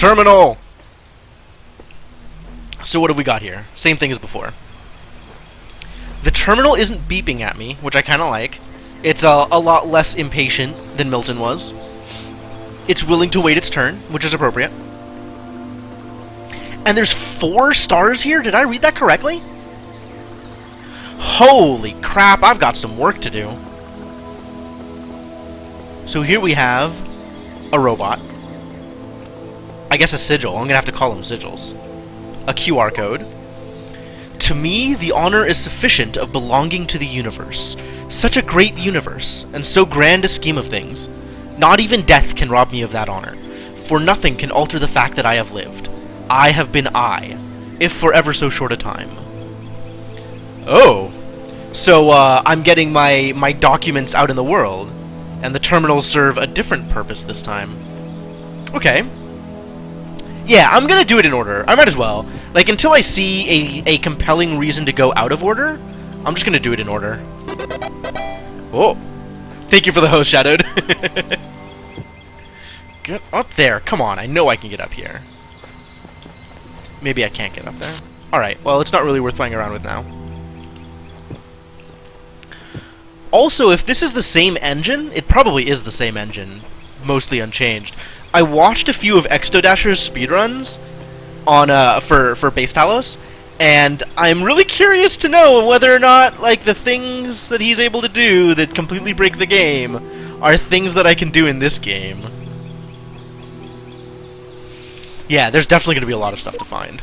Terminal! So what have we got here? Same thing as before. The terminal isn't beeping at me, which I kind of like. It's a lot less impatient than Milton was. It's willing to wait its turn, which is appropriate. And there's 4 stars here? Did I read that correctly? Holy crap, I've got some work to do. So here we have a robot. I guess a sigil. I'm gonna have to call them sigils. A QR code. To me, the honor is sufficient of belonging to the universe. Such a great universe, and so grand a scheme of things. Not even death can rob me of that honor, for nothing can alter the fact that I have lived. I have been I, if for ever so short a time. Oh. So, I'm getting my documents out in the world, and the terminals serve a different purpose this time. Okay. Yeah, I'm gonna do it in order. I might as well. Like, until I see a compelling reason to go out of order, I'm just gonna do it in order. Oh. Thank you for the host, Shadowed. Get up there. Come on, I know I can get up here. Maybe I can't get up there. Alright, well, it's not really worth playing around with now. Also, if this is the same engine, it probably is the same engine, mostly unchanged. I watched a few of Exodasher's speedruns on for Base Talos, and I'm really curious to know whether or not, like, the things that he's able to do that completely break the game are things that I can do in this game. Yeah, there's definitely going to be a lot of stuff to find.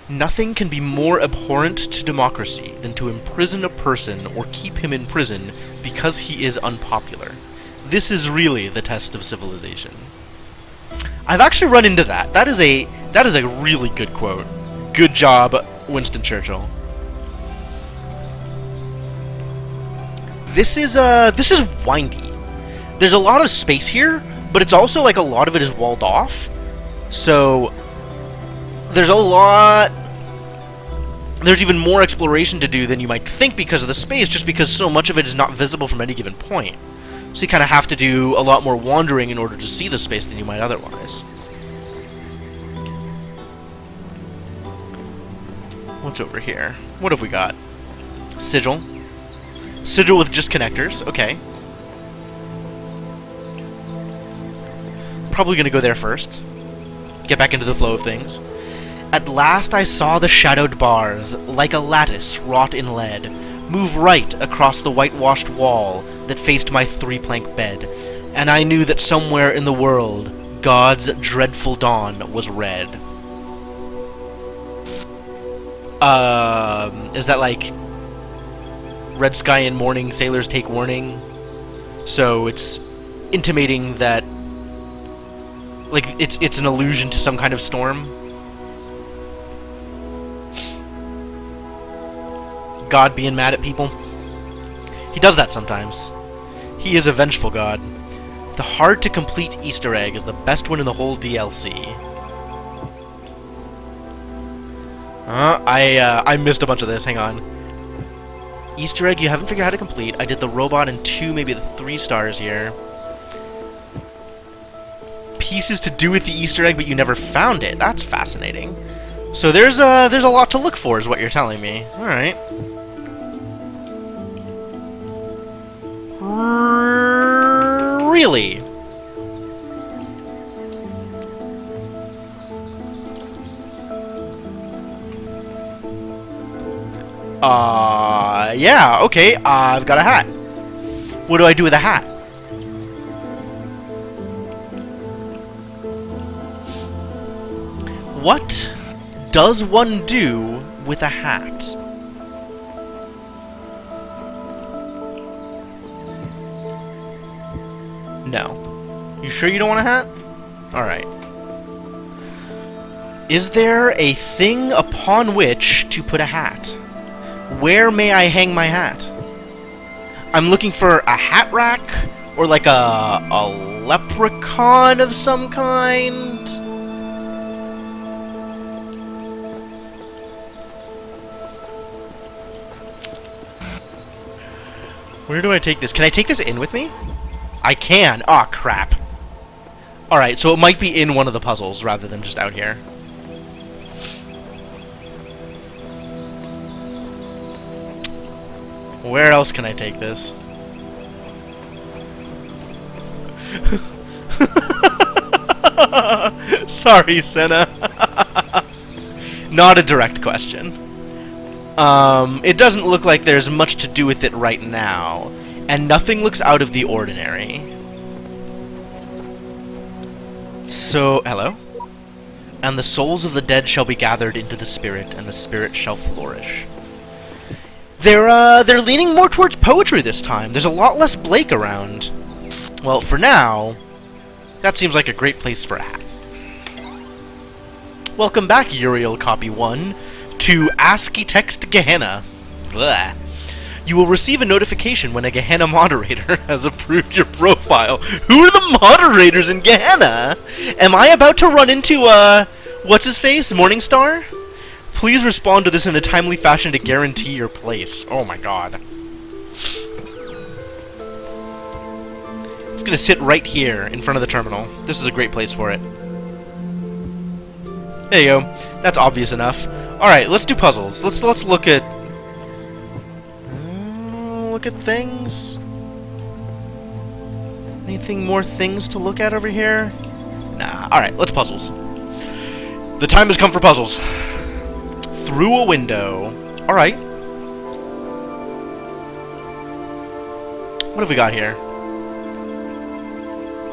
Nothing can be more abhorrent to democracy than to imprison a person or keep him in prison because he is unpopular. This is really the test of civilization. I've actually run into that. That is a really good quote. Good job, Winston Churchill. This is windy. There's a lot of space here, but it's also like a lot of it is walled off. So there's a lot. There's even more exploration to do than you might think because of the space, just because so much of it is not visible from any given point. So you kind of have to do a lot more wandering in order to see the space than you might otherwise. What's over here? What have we got? Sigil. Sigil with just connectors. Okay. Probably gonna go there first. Get back into the flow of things. At last I saw the shadowed bars, like a lattice wrought in lead, move right across the whitewashed wall that faced my 3-plank bed, and I knew that somewhere in the world, God's dreadful dawn was red. Is that like red sky in morning, sailors take warning? So it's intimating that, like, it's an allusion to some kind of storm? God being mad at people? He does that sometimes. He is a vengeful god. The hard-to-complete Easter egg is the best one in the whole DLC. I missed a bunch of this. Hang on. Easter egg you haven't figured out how to complete. I did the robot and 2, maybe the 3 stars here. Pieces to do with the Easter egg, but you never found it. That's fascinating. So there's a lot to look for, is what you're telling me. All right. Really? Yeah, okay, I've got a hat. What do I do with a hat? What does one do with a hat? No. You sure you don't want a hat? Alright. Is there a thing upon which to put a hat? Where may I hang my hat? I'm looking for a hat rack, or like a leprechaun of some kind. Where do I take this? Can I take this in with me? I can. Aw, crap. Alright, so it might be in one of the puzzles rather than just out here. Where else can I take this? Sorry, Senna. Not a direct question. It doesn't look like there's much to do with it right now, and nothing looks out of the ordinary. So, hello? And the souls of the dead shall be gathered into the spirit, and the spirit shall flourish. They're leaning more towards poetry this time. There's a lot less Blake around. Well, for now, that seems like a great place for a hat. Welcome back, Uriel Copy 1, to ASCII Text Gehenna. Blah. You will receive a notification when a Gehenna moderator has approved your profile. Who are the moderators in Gehenna? Am I about to run into, what's-his-face? Morningstar? Please respond to this in a timely fashion to guarantee your place. Oh my god. It's gonna sit right here in front of the terminal. This is a great place for it. There you go. That's obvious enough. Alright, let's do puzzles. Let's look at... look at things? Anything more things to look at over here? Nah. Alright, let's puzzles. The time has come for puzzles. Through a window. Alright. What have we got here?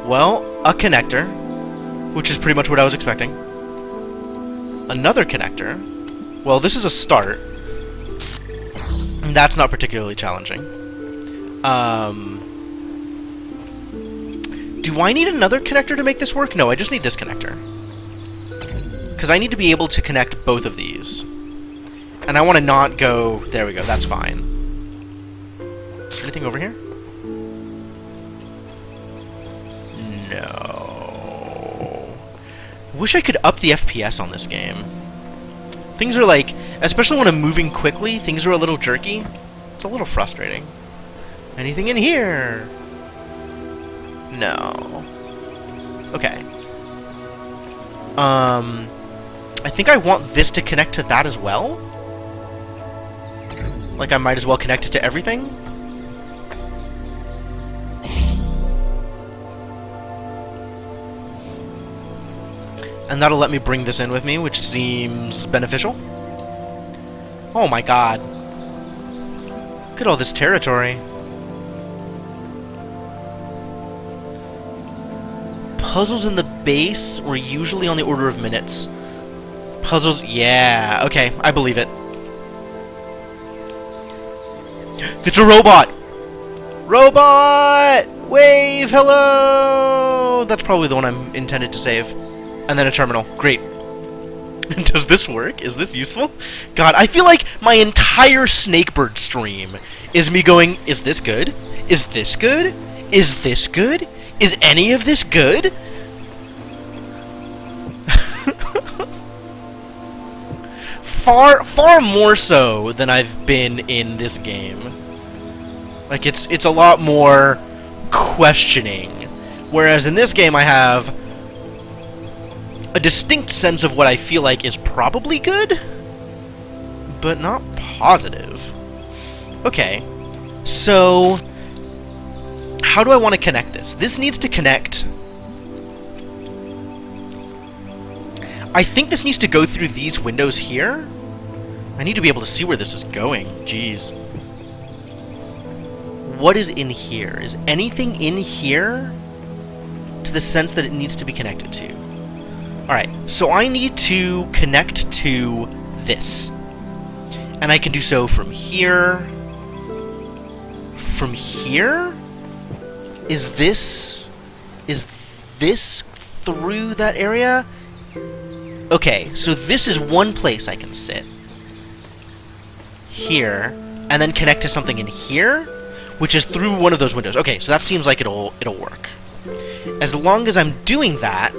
Well, a connector, which is pretty much what I was expecting. Another connector. Well, this is a start. That's not particularly challenging. Do I need another connector to make this work? No, I just need this connector. Because I need to be able to connect both of these. And I want to not go... There we go, that's fine. Anything over here? No. Wish I could up the FPS on this game. Things are like... Especially when I'm moving quickly, things are a little jerky. It's a little frustrating. Anything in here? No. Okay. I think I want this to connect to that as well? Like I might as well connect it to everything? And that'll let me bring this in with me, which seems beneficial. Oh my god. Look at all this territory. Puzzles in the base were usually on the order of minutes. Puzzles, yeah, okay, I believe it. It's a robot! Robot! Wave, hello! That's probably the one I'm intended to save. And then a terminal, great. Does this work? Is this useful? God, I feel like my entire Snakebird stream is me going, is this good? Is this good? Is this good? Is any of this good? Far more so than I've been in this game. Like, it's a lot more questioning. Whereas in this game I have a distinct sense of what I feel like is probably good, but not positive. Okay, so how do I want to connect this? This needs to connect... I think this needs to go through these windows here. I need to be able to see where this is going. Jeez. What is in here? Is anything in here to the sense that it needs to be connected to? Alright, so I need to connect to this. And I can do so from here. From here? Is this through that area? Okay, so this is one place I can sit. Here, and then connect to something in here, which is through one of those windows. Okay, so that seems like it'll work. As long as I'm doing that,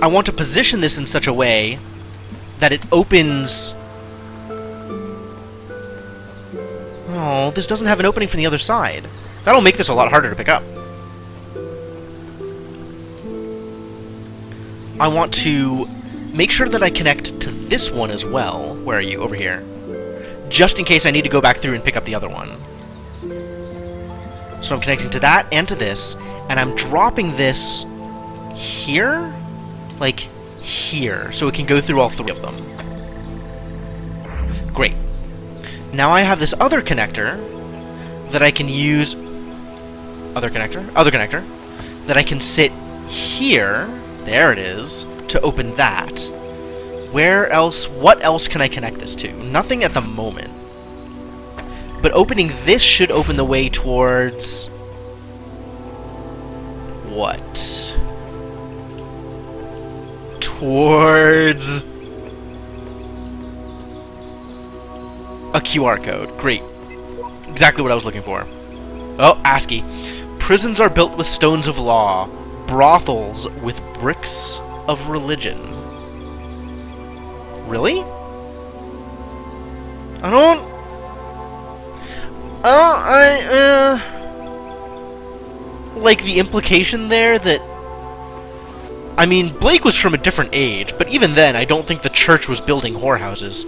I want to position this in such a way that it opens... Oh, this doesn't have an opening from the other side. That'll make this a lot harder to pick up. I want to make sure that I connect to this one as well. Where are you? Over here. Just in case I need to go back through and pick up the other one. So I'm connecting to that and to this, and I'm dropping this here? Like, here. So it can go through all three of them. Great. Now I have this other connector that I can use... Other connector. That I can sit here, there it is, to open that. Where else, what else can I connect this to? Nothing at the moment. But opening this should open the way towards... what? Towards... a QR code. Great. Exactly what I was looking for. Oh, ASCII. Prisons are built with stones of law. Brothels with bricks of religion. Really? Like, the implication there that... I mean, Blake was from a different age, but even then, I don't think the church was building whorehouses.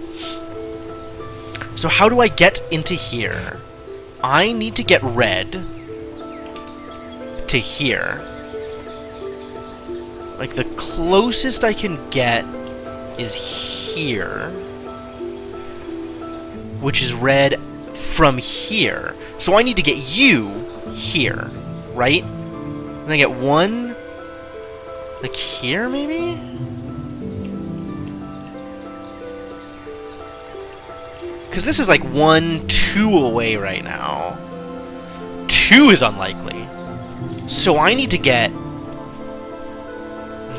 So how do I get into here? I need to get red to here. Like, the closest I can get is here, which is red from here. So I need to get you here, right? And I get one, like here, maybe? Because this is like 1, 2 away right now. 2 is unlikely. So I need to get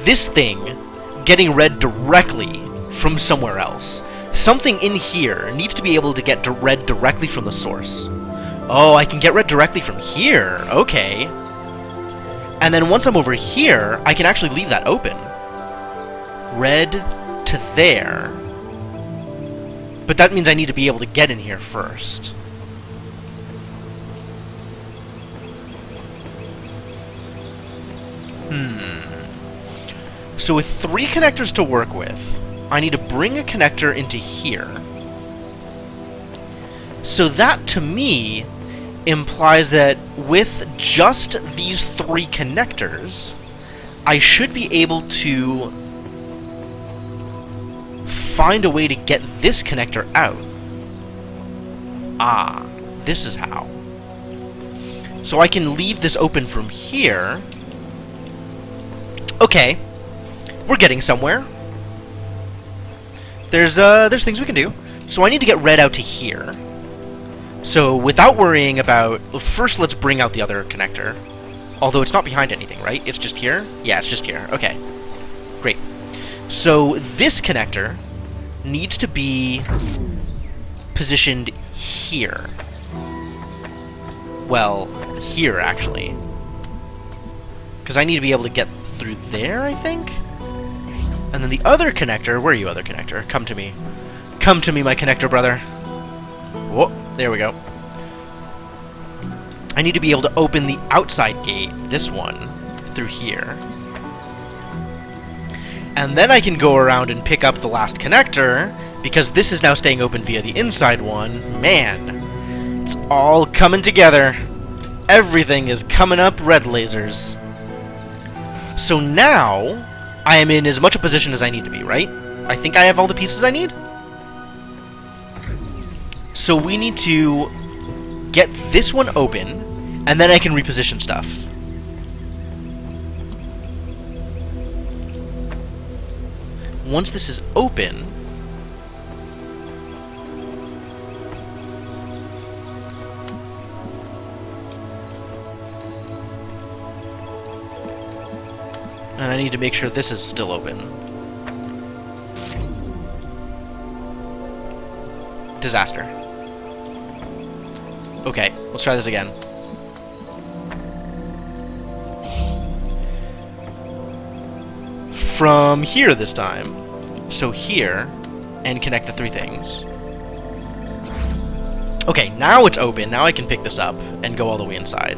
this thing getting red directly from somewhere else. Something in here needs to be able to get red directly from the source. Oh, I can get red directly from here. Okay. And then once I'm over here, I can actually leave that open. Red to there. But that means I need to be able to get in here first. So with 3 connectors to work with, I need to bring a connector into here. So that, to me, implies that with just these 3 connectors, I should be able to find a way to get this connector out. Ah, this is how. So I can leave this open from here. Okay. We're getting somewhere. There's things we can do. So I need to get red out to here. So without worrying about... First, let's bring out the other connector. Although it's not behind anything, right? It's just here? Yeah, it's just here. Okay. Great. So this connector needs to be positioned here. Well, here, actually. Because I need to be able to get through there, I think? And then the other connector... Where are you, other connector? Come to me. Come to me, my connector brother. Whoa, there we go. I need to be able to open the outside gate, this one, through here. And then I can go around and pick up the last connector, because this is now staying open via the inside one. Man, it's all coming together. Everything is coming up red lasers. So now, I am in as much a position as I need to be, right? I think I have all the pieces I need? So we need to get this one open, and then I can reposition stuff. Once this is open... And I need to make sure this is still open. Disaster. Okay, let's try this again. From here this time. So here, and connect the 3 things. Okay, now it's open. Now I can pick this up and go all the way inside.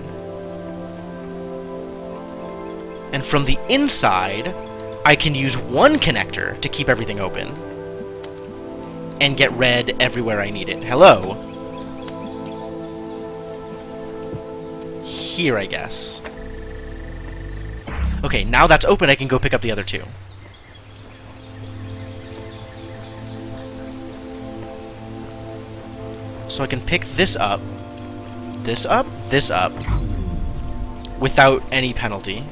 And from the inside, I can use one connector to keep everything open and get red everywhere I need it. Hello. Here, I guess. Okay, now that's open, I can go pick up the other two. So I can pick this up, this up, this up, without any penalty.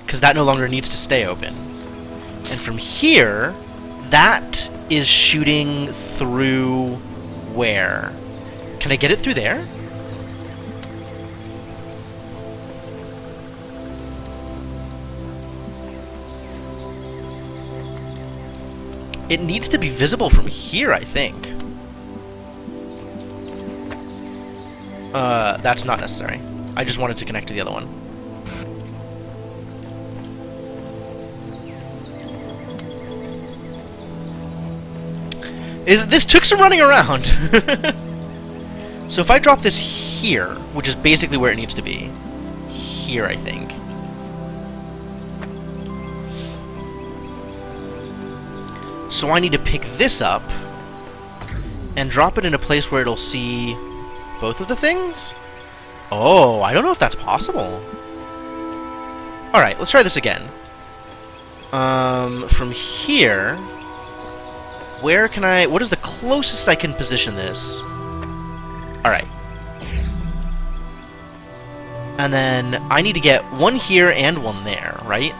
Because that no longer needs to stay open. And from here, that is shooting through where? Can I get it through there? It needs to be visible from here, I think. That's not necessary. I just wanted to connect to the other one. This took some running around. So if I drop this here, which is basically where it needs to be, here, I think. So I need to pick this up and drop it in a place where it'll see both of the things? Oh, I don't know if that's possible. Alright, let's try this again. From here, where can I... what is the closest I can position this? Alright. And then I need to get one here and one there, right?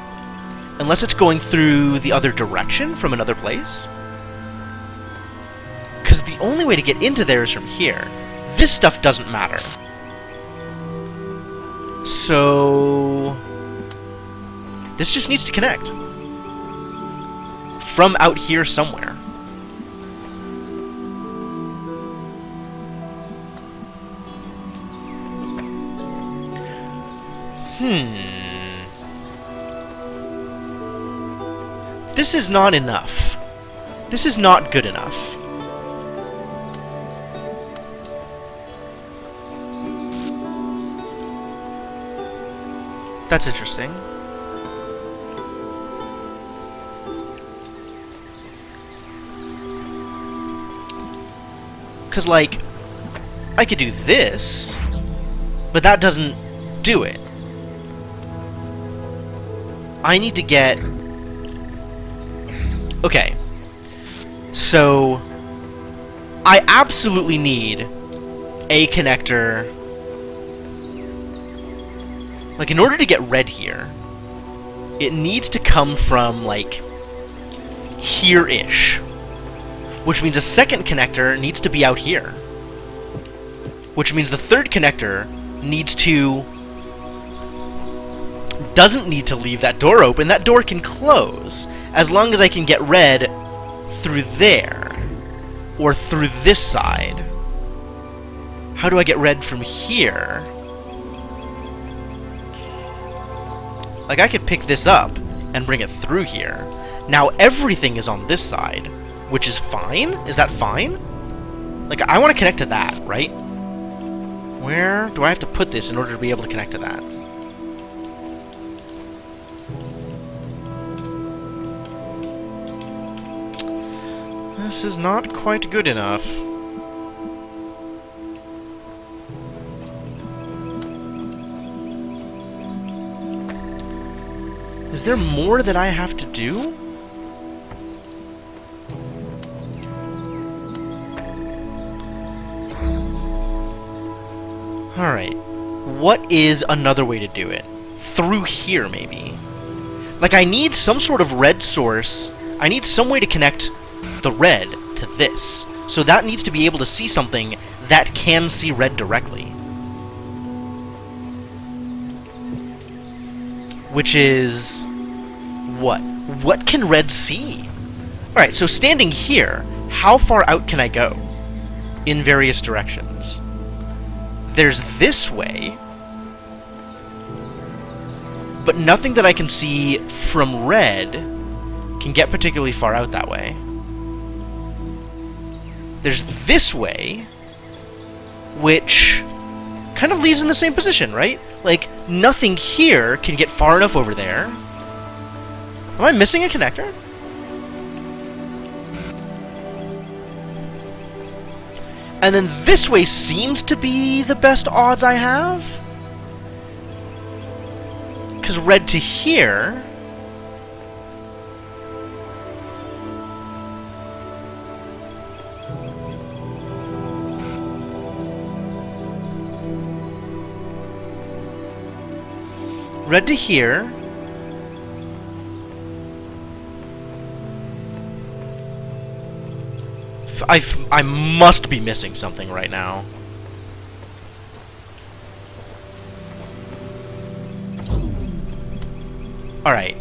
Unless it's going through the other direction from another place. Because the only way to get into there is from here. This stuff doesn't matter. So... this just needs to connect. From out here somewhere. This is not enough. This is not good enough. That's interesting. Because, like, I could do this, but that doesn't do it. I need to get... okay. So, I absolutely need a connector. Like, in order to get red here, it needs to come from, like, here-ish. Which means a second connector needs to be out here. Which means the third connector needs to... doesn't need to leave that door open. That door can close, as long as I can get red through there. Or through this side. How do I get red from here? Like, I could pick this up and bring it through here. Now everything is on this side, which is fine? Is that fine? Like, I want to connect to that, right? Where do I have to put this in order to be able to connect to that? This is not quite good enough. Is there more that I have to do? Alright. What is another way to do it? Through here, maybe. Like, I need some sort of red source. I need some way to connect the red to this. So that needs to be able to see something that can see red directly. Which is... what? What can red see? Alright, so standing here, how far out can I go? In various directions. There's this way, but nothing that I can see from red can get particularly far out that way. There's this way, which kind of leaves in the same position, right? Like, nothing here can get far enough over there Am I missing a connector? And then this way seems to be the best odds I have. Because red to here... red to here. I must be missing something right now. Alright.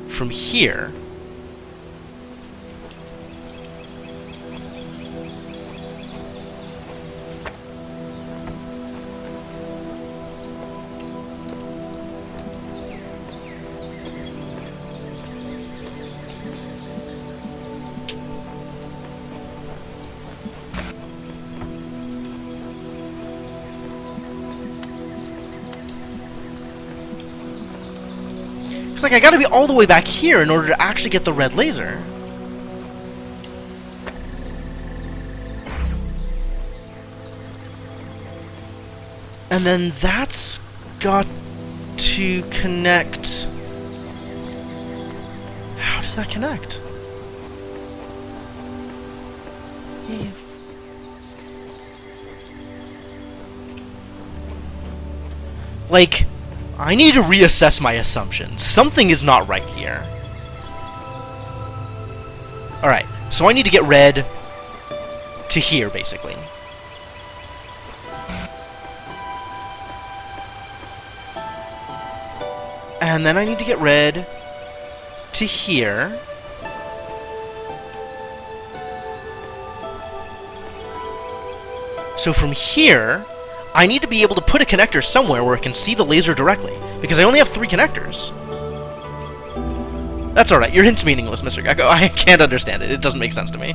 From here... It's like I gotta be all the way back here in order to actually get the red laser. And then that's got to connect... How does that connect? Like... I need to reassess my assumptions. Something is not right here. Alright, so I need to get red to here, basically. And then I need to get red to here. So from here... I need to be able to put a connector somewhere where it can see the laser directly, because I only have 3 connectors. That's alright, your hint's meaningless, Mr. Gecko. I can't understand it. It doesn't make sense to me.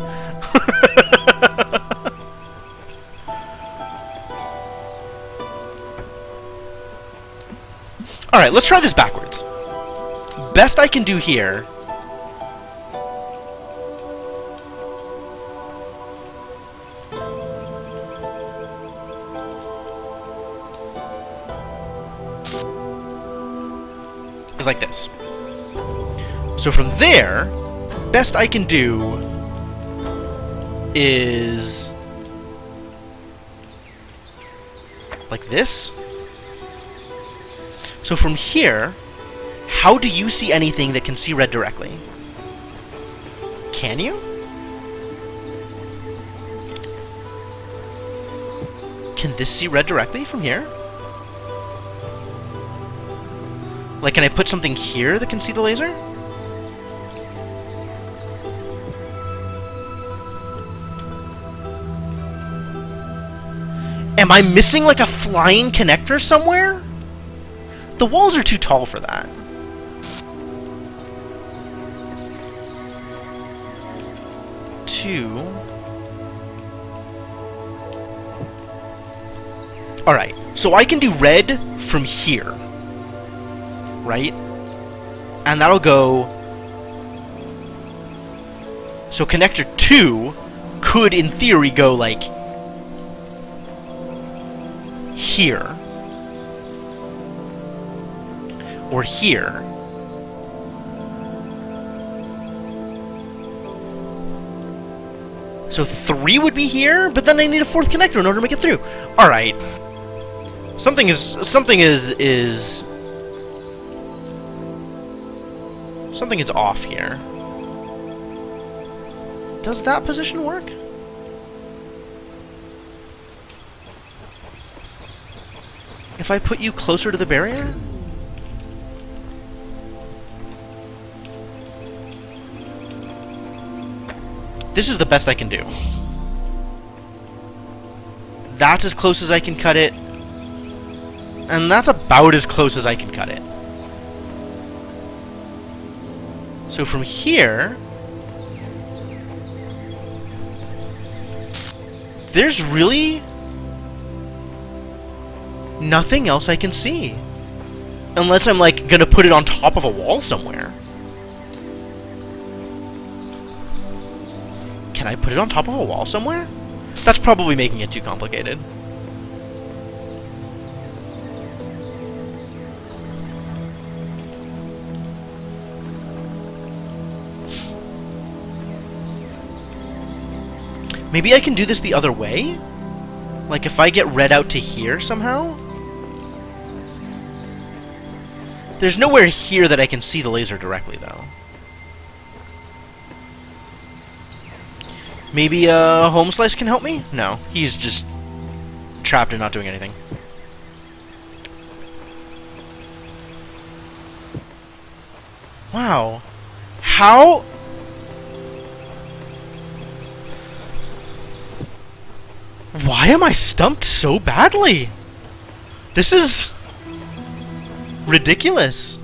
Alright, let's try this backwards. Best I can do here... is like this. So from there, best I can do is like this. So from here, how do you see anything that can see red directly? Can you? Can this see red directly from here? Like, can I put something here that can see the laser? Am I missing, like, a flying connector somewhere? The walls are too tall for that. Two. Alright, so I can do red from here. Right? And that'll go... So connector 2 could, in theory, go, like... here. Or here. So 3 would be here, but then I need a 4th connector in order to make it through. Alright. Something is off here. Does that position work? If I put you closer to the barrier? This is the best I can do. That's as close as I can cut it. And that's about as close as I can cut it. So from here... there's really... nothing else I can see. Unless I'm, like, gonna put it on top of a wall somewhere. Can I put it on top of a wall somewhere? That's probably making it too complicated. Maybe I can do this the other way? Like, if I get red out to here somehow? There's nowhere here that I can see the laser directly, though. Maybe Home Slice can help me? No, he's just trapped and not doing anything. Wow. How? Why am I stumped so badly? This is ridiculous.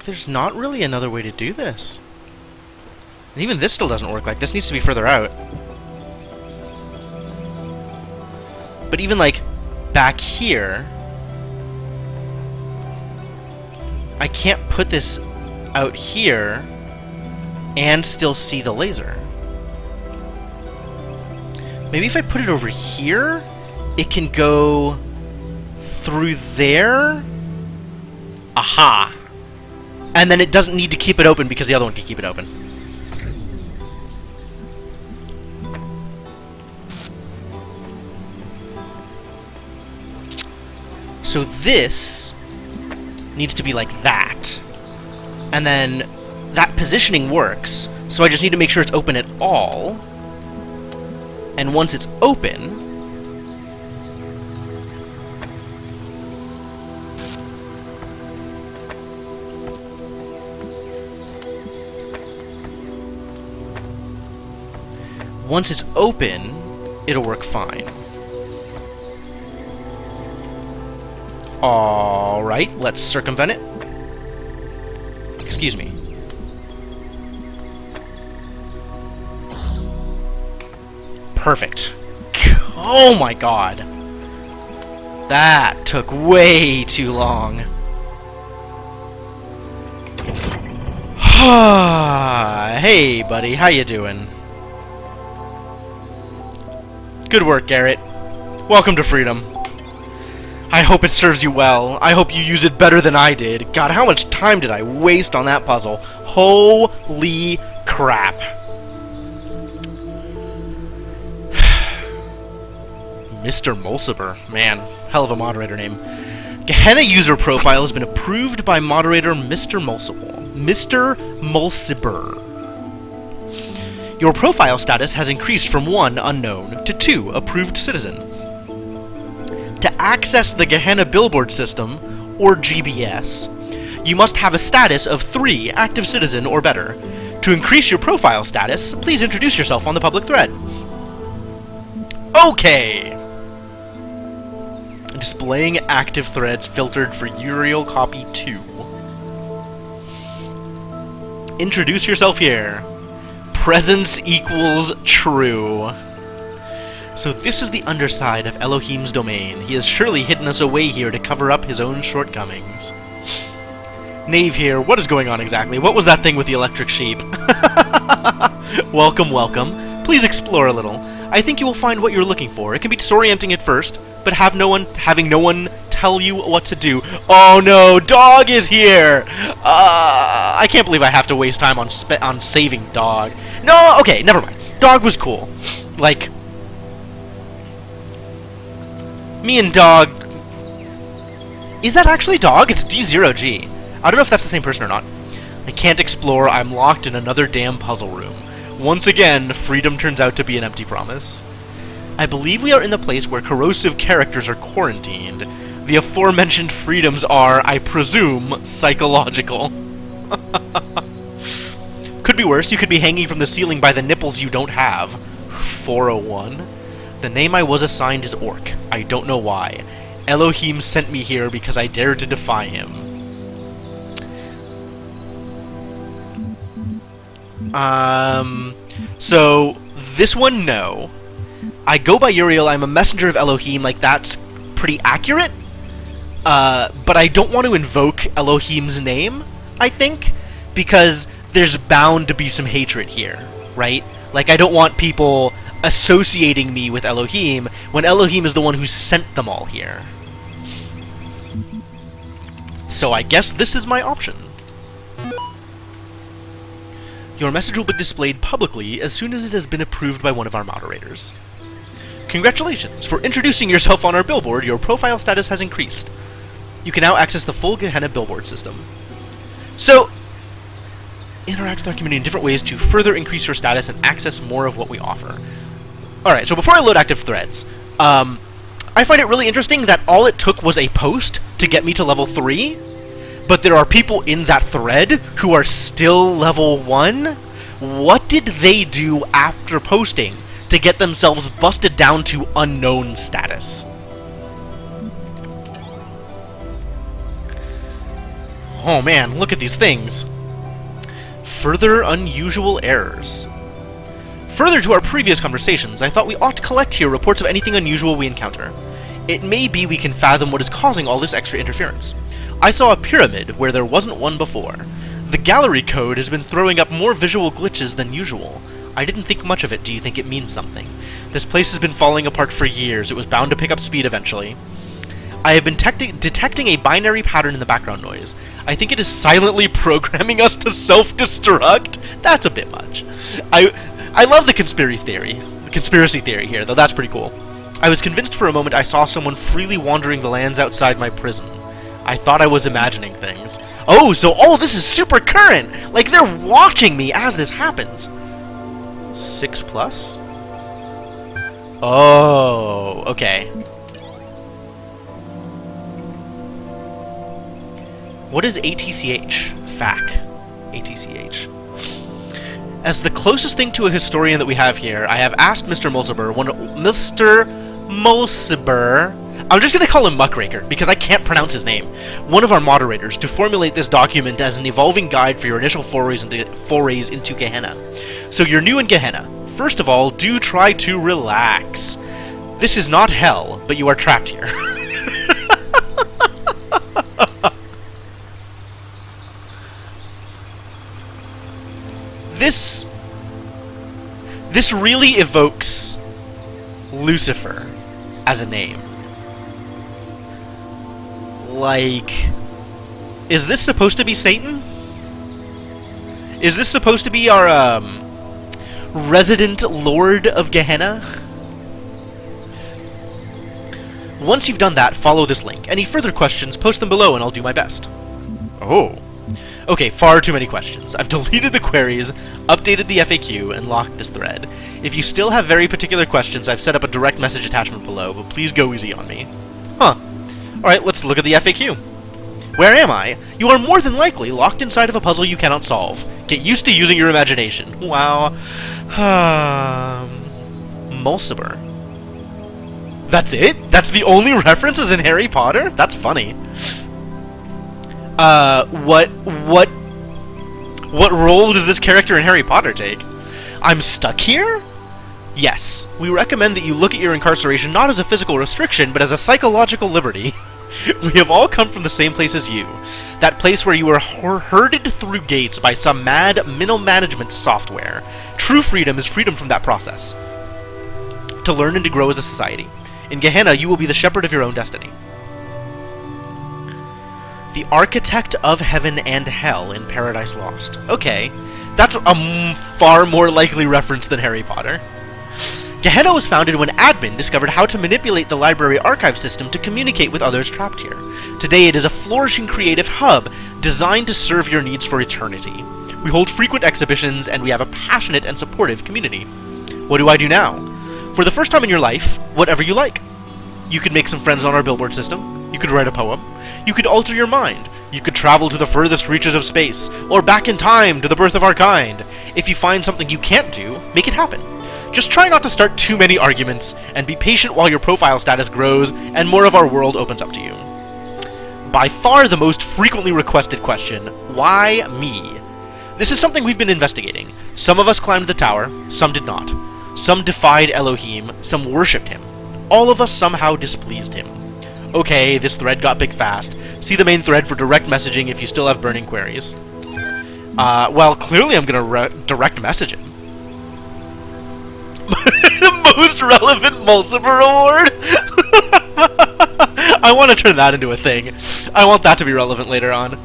There's not really another way to do this. And even this still doesn't work. Like, this needs to be further out. But even, like, back here, I can't put this out here and still see the laser. Maybe if I put it over here, it can go through there. Aha! And then it doesn't need to keep it open because the other one can keep it open. So this needs to be like that. And then that positioning works, so I just need to make sure it's open at all. And once it's open, it'll work fine. Alright, let's circumvent it. Excuse me. Perfect. Oh my god. That took way too long. Hey, buddy, how you doing? Good work, Garrett. Welcome to freedom. I hope it serves you well. I hope you use it better than I did. God, how much time did I waste on that puzzle? Holy crap. Mr. Mulciber. Man, hell of a moderator name. Gehenna user profile has been approved by moderator Mr. Mulciber. Your profile status has increased from 1 unknown to 2 approved citizen. To access the Gehenna billboard system, or GBS, you must have a status of 3 active citizen or better. To increase your profile status, please introduce yourself on the public thread. Okay! Displaying active threads filtered for Uriel copy 2. Introduce yourself here. Presence equals true. So this is the underside of Elohim's domain. He has surely hidden us away here to cover up his own shortcomings. Knave here, what is going on exactly? What was that thing with the electric sheep? Welcome, welcome. Please explore a little. I think you will find what you're looking for. It can be disorienting at first, but having no one tell you what to do. Oh no, Dog is here! I can't believe I have to waste time on saving Dog. No, okay, never mind. Dog was cool. Like, me and Dog... Is that actually Dog? It's D0G. I don't know if that's the same person or not. I can't explore. I'm locked in another damn puzzle room. Once again, freedom turns out to be an empty promise. I believe we are in the place where corrosive characters are quarantined. The aforementioned freedoms are, I presume, psychological. Could be worse. You could be hanging from the ceiling by the nipples you don't have. 401. The name I was assigned is Orc. I don't know why. Elohim sent me here because I dared to defy him. So, this one, no. I go by Uriel, I'm a messenger of Elohim, like, that's pretty accurate. But I don't want to invoke Elohim's name, I think, because there's bound to be some hatred here, right? Like, I don't want people associating me with Elohim when Elohim is the one who sent them all here. So I guess this is my option. Your message will be displayed publicly as soon as it has been approved by one of our moderators. Congratulations! For introducing yourself on our billboard, your profile status has increased. You can now access the full Gehenna billboard system. So, interact with our community in different ways to further increase your status and access more of what we offer. Alright, so before I load active threads, I find it really interesting that all it took was a post to get me to level 3, but there are people in that thread who are still level 1? What did they do after posting to get themselves busted down to unknown status? Oh man, look at these things. Further unusual errors. Further to our previous conversations, I thought we ought to collect here reports of anything unusual we encounter. It may be we can fathom what is causing all this extra interference. I saw a pyramid where there wasn't one before. The gallery code has been throwing up more visual glitches than usual. I didn't think much of it. Do you think it means something? This place has been falling apart for years. It was bound to pick up speed eventually. I have been detecting a binary pattern in the background noise. I think it is silently programming us to self-destruct. That's a bit much. I love the conspiracy theory here, though that's pretty cool. I was convinced for a moment I saw someone freely wandering the lands outside my prison. I thought I was imagining things. Oh, so all this is super current! Like, they're watching me as this happens. 6+? Oh, okay. What is ATCH? FAC. ATCH. As the closest thing to a historian that we have here, I have asked Mr. Mulciber, I'm just going to call him Muckraker, because I can't pronounce his name, one of our moderators, to formulate this document as an evolving guide for your initial forays into Gehenna. So you're new in Gehenna. First of all, do try to relax. This is not hell, but you are trapped here. This really evokes Lucifer as a name. Like, is this supposed to be Satan? Is this supposed to be our, resident lord of Gehenna? Once you've done that, follow this link. Any further questions, post them below and I'll do my best. Oh. Okay, far too many questions. I've deleted the queries, updated the FAQ, and locked this thread. If you still have very particular questions, I've set up a direct message attachment below, but please go easy on me. Huh. Alright, let's look at the FAQ. Where am I? You are more than likely locked inside of a puzzle you cannot solve. Get used to using your imagination. Wow. Mulciber. That's it? That's the only references in Harry Potter? That's funny. What role does this character in Harry Potter take? I'm stuck here? Yes. We recommend that you look at your incarceration not as a physical restriction, but as a psychological liberty. We have all come from the same place as you. That place where you were herded through gates by some mad middle management software. True freedom is freedom from that process. To learn and to grow as a society. In Gehenna, you will be the shepherd of your own destiny. The architect of heaven and hell in Paradise Lost. Okay, that's a far more likely reference than Harry Potter. Gehenna was founded when admin discovered how to manipulate the library archive system to communicate with others trapped here. Today it is a flourishing creative hub designed to serve your needs for eternity. We hold frequent exhibitions and we have a passionate and supportive community. What do I do now? For the first time in your life, whatever you like. You could make some friends on our billboard system. You could write a poem. You could alter your mind. You could travel to the furthest reaches of space, or back in time to the birth of our kind. If you find something you can't do, make it happen. Just try not to start too many arguments, and be patient while your profile status grows and more of our world opens up to you. By far the most frequently requested question, why me? This is something we've been investigating. Some of us climbed the tower, some did not. Some defied Elohim, some worshipped him. All of us somehow displeased him. Okay, this thread got big fast. See the main thread for direct messaging if you still have burning queries. Well, clearly I'm gonna direct message him. Most relevant Mulciber Award? I want to turn that into a thing. I want that to be relevant later on.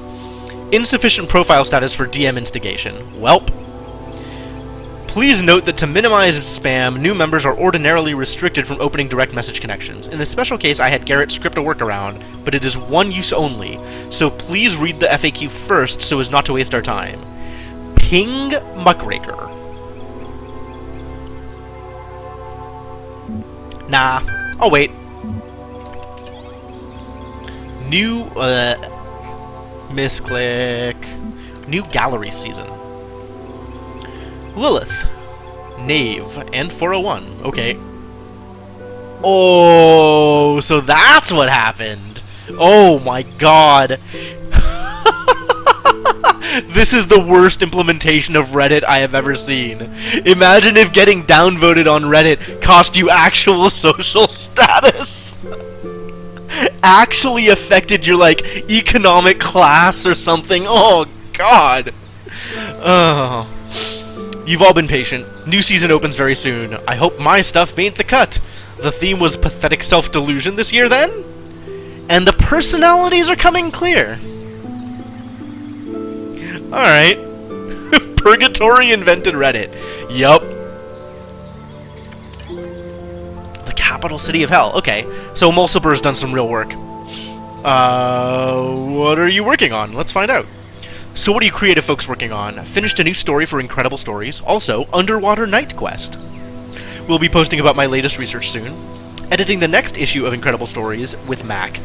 Insufficient profile status for DM instigation. Welp. Please note that to minimize spam, new members are ordinarily restricted from opening direct message connections. In this special case, I had Garrett script a workaround, but it is one use only, so please read the FAQ first so as not to waste our time. Ping Muckraker. Nah. Oh, wait. New, misclick. New gallery season. Lilith. Knave. And 401. Okay. Oh, so that's what happened. Oh my god. This is the worst implementation of Reddit I have ever seen. Imagine if getting downvoted on Reddit cost you actual social status. Actually affected your, like, economic class or something. Oh, God. Oh. You've all been patient. New season opens very soon. I hope my stuff made the cut. The theme was pathetic self-delusion this year, then? And the personalities are coming clear. Alright. Purgatory invented Reddit. Yup. The capital city of hell. Okay, so Mulciber's done some real work. What are you working on? Let's find out. So what are you creative folks working on? Finished a new story for Incredible Stories. Also, Underwater Night Quest. We'll be posting about my latest research soon. Editing the next issue of Incredible Stories with Mac.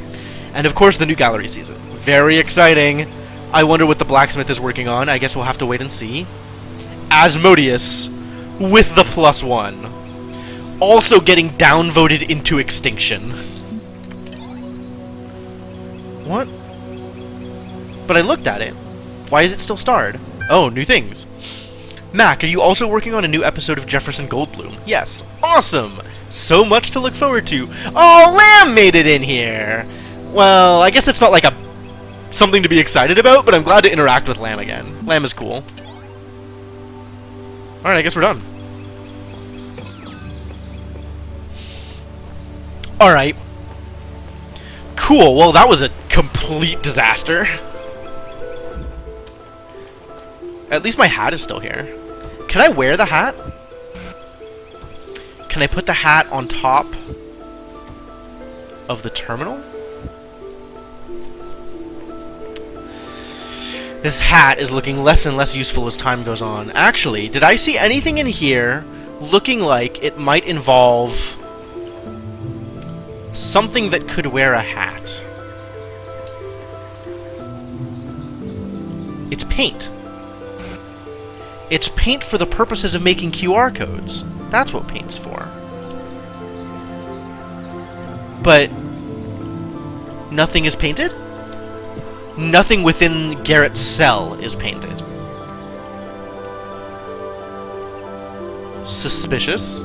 And of course, the new gallery season. Very exciting. I wonder what the blacksmith is working on. I guess we'll have to wait and see. Asmodeus with the +1. Also getting downvoted into extinction. What? But I looked at it. Why is it still starred? Oh, new things. Mac, are you also working on a new episode of Jefferson Goldblum? Yes. Awesome! So much to look forward to. Oh, Lamb made it in here! Well, I guess that's not like a something to be excited about, but I'm glad to interact with Lamb again. Lamb is cool. Alright, I guess we're done. Alright. Cool, well that was a complete disaster. At least my hat is still here. Can I wear the hat? Can I put the hat on top of the terminal? This hat is looking less and less useful as time goes on. Actually, did I see anything in here looking like it might involve something that could wear a hat? It's paint. It's paint for the purposes of making QR codes. That's what paint's for. But nothing is painted? Nothing within Garrett's cell is painted. Suspicious.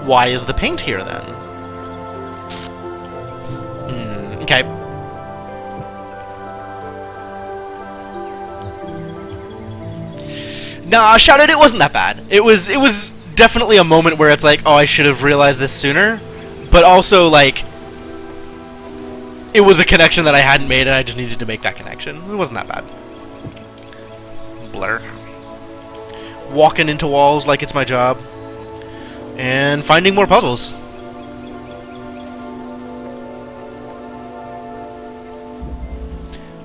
Why is the paint here, then? Okay. Nah, shout out, it wasn't that bad. It was definitely a moment where it's like, oh, I should have realized this sooner. But also, like, it was a connection that I hadn't made, and I just needed to make that connection. It wasn't that bad. Blur. Walking into walls like it's my job. And finding more puzzles.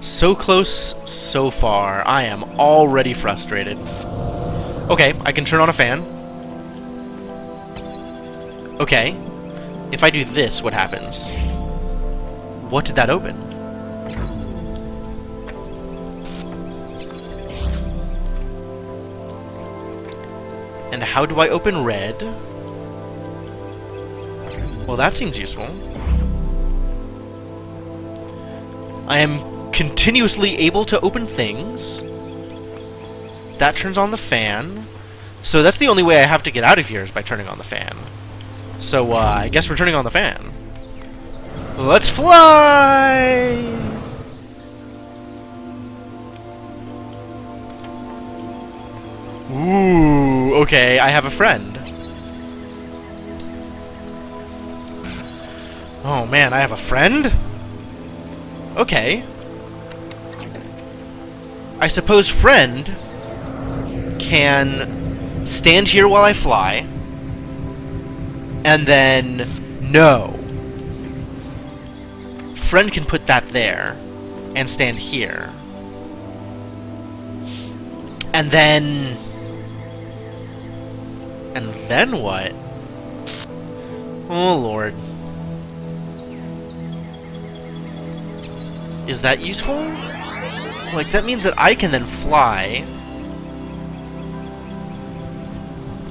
So close, so far. I am already frustrated. Okay, I can turn on a fan. Okay. If I do this, what happens? What did that open? And how do I open red? Well, that seems useful. I am continuously able to open things. That turns on the fan. So that's the only way I have to get out of here is by turning on the fan. So, I guess we're turning on the fan. Let's fly! Ooh, okay, I have a friend. Oh man, I have a friend? Okay. I suppose friend can stand here while I fly, and then no. Friend can put that there and stand here. And then what? Oh lord. Is that useful? Like, that means that I can then fly.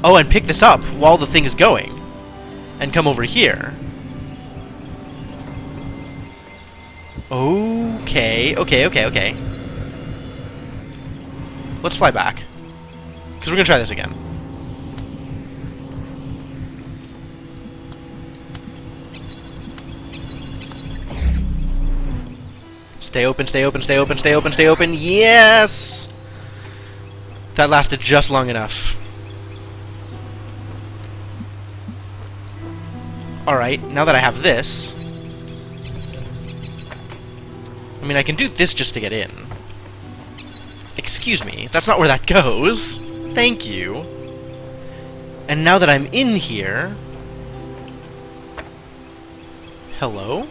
Oh, and pick this up while the thing is going. And come over here. Okay. Let's fly back. Because we're going to try this again. Stay open, stay open, stay open, stay open, stay open. Yes! That lasted just long enough. Alright, now that I have this... I mean, I can do this just to get in. Excuse me, that's not where that goes. Thank you. And now that I'm in here... Hello?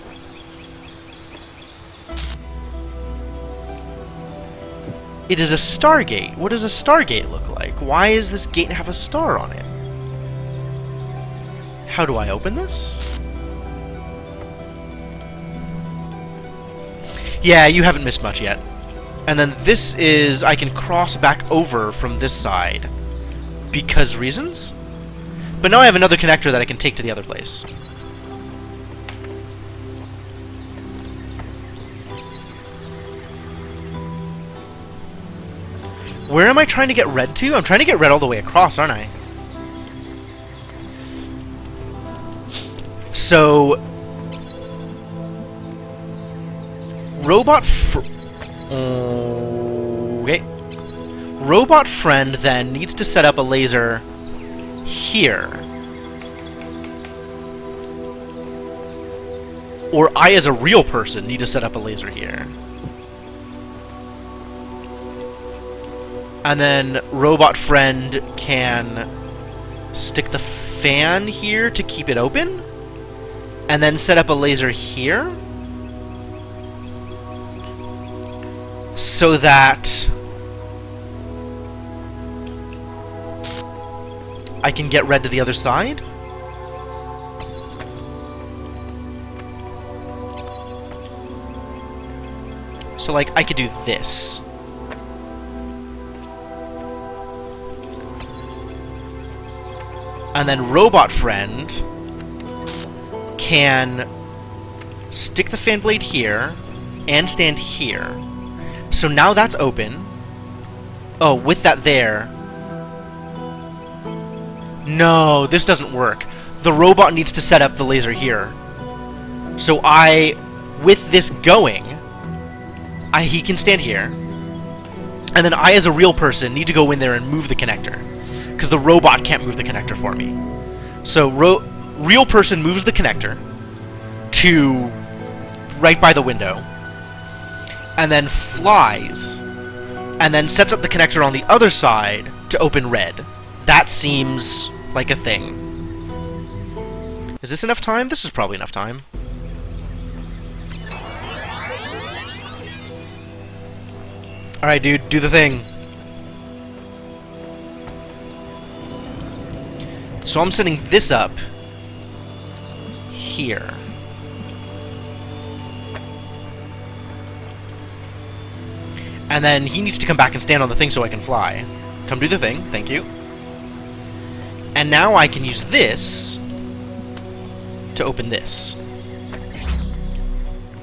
It is a Stargate. What does a Stargate look like? Why does this gate have a star on it? How do I open this? Yeah, you haven't missed much yet. And then this is... I can cross back over from this side. Because reasons? But now I have another connector that I can take to the other place. Where am I trying to get red to? I'm trying to get red all the way across, aren't I? So... Okay. Robot friend then needs to set up a laser here. Or I, as a real person, need to set up a laser here. And then robot friend can stick the fan here to keep it open. And then set up a laser here. So that I can get red to the other side. So, like, I could do this. And then robot friend can stick the fan blade here and stand here. So now that's open. Oh, with that there. No, this doesn't work. The robot needs to set up the laser here. So with this going, he can stand here. And then I, as a real person, need to go in there and move the connector. Because the robot can't move the connector for me. So, real person moves the connector to right by the window. And then flies. And then sets up the connector on the other side to open red. That seems like a thing. Is this enough time? This is probably enough time. Alright, dude, do the thing. So I'm setting this up here. And then he needs to come back and stand on the thing so I can fly. Come do the thing, thank you. And now I can use this to open this.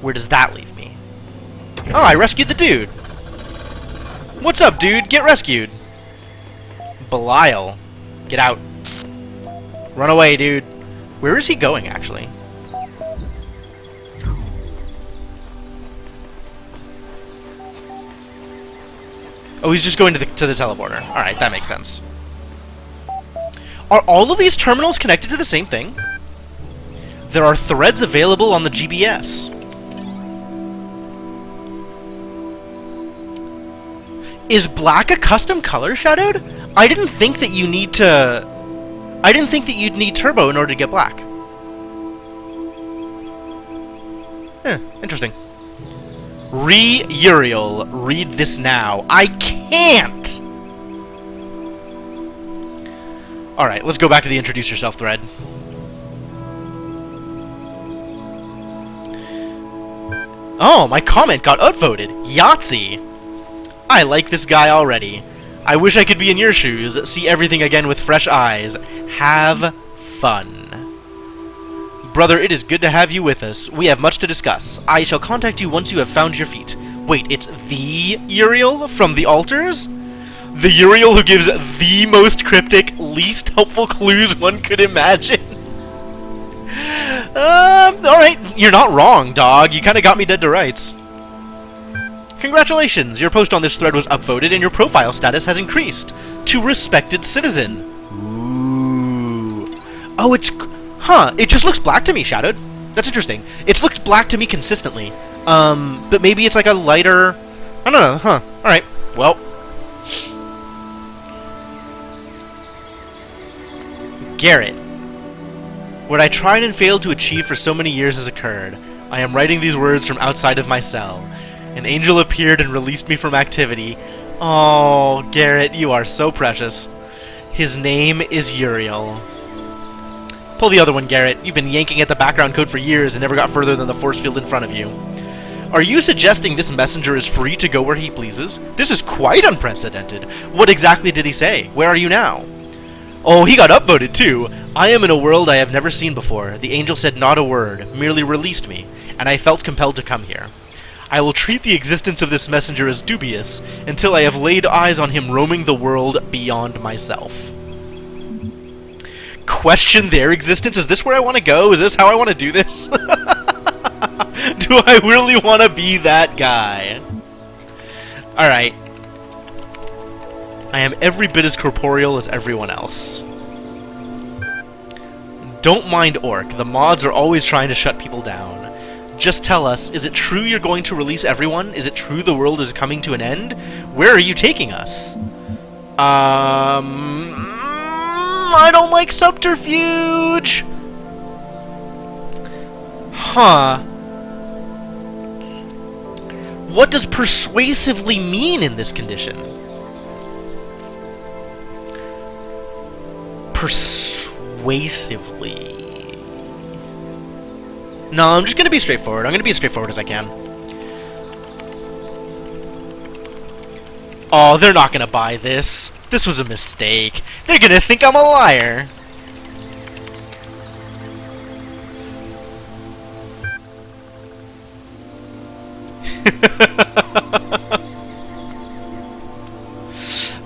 Where does that leave me? Oh, I rescued the dude! What's up, dude? Get rescued! Belial. Get out. Run away, dude. Where is he going, actually? Oh, he's just going to the teleporter. Alright, that makes sense. Are all of these terminals connected to the same thing? There are threads available on the GBS. Is black a custom color, Shadowed? I didn't think that you need to... I didn't think that you'd need turbo in order to get black. Interesting. Uriel, read this now. I can't! Alright, let's go back to the introduce yourself thread. Oh, my comment got upvoted. Yahtzee! I like this guy already. I wish I could be in your shoes, see everything again with fresh eyes. Have fun. Brother, it is good to have you with us. We have much to discuss. I shall contact you once you have found your feet. Wait, it's the Uriel from the altars? The Uriel who gives the most cryptic, least helpful clues one could imagine? Alright, you're not wrong, dog. You kinda got me dead to rights. Congratulations, your post on this thread was upvoted and your profile status has increased to respected citizen. Ooh. Oh, it's... Huh, it just looks black to me, Shadowed. That's interesting. It's looked black to me consistently. But maybe it's like a lighter... I don't know, huh. Alright, well... Garrett. What I tried and failed to achieve for so many years has occurred. I am writing these words from outside of my cell. An angel appeared and released me from activity. Oh, Garrett, you are so precious. His name is Uriel. Pull the other one, Garrett. You've been yanking at the background code for years and never got further than the force field in front of you. Are you suggesting this messenger is free to go where he pleases? This is quite unprecedented. What exactly did he say? Where are you now? Oh, he got upvoted too. I am in a world I have never seen before. The angel said not a word, merely released me, and I felt compelled to come here. I will treat the existence of this messenger as dubious until I have laid eyes on him roaming the world beyond myself. Question their existence? Is this where I want to go? Is this how I want to do this? Do I really want to be that guy? Alright. I am every bit as corporeal as everyone else. Don't mind Orc. The mods are always trying to shut people down. Just tell us, is it true you're going to release everyone? Is it true the world is coming to an end? Where are you taking us? I don't like subterfuge! Huh. What does persuasively mean in this condition? Persuasively... No, I'm just gonna be straightforward. I'm gonna be as straightforward as I can. Oh, they're not gonna buy this. This was a mistake. They're gonna think I'm a liar.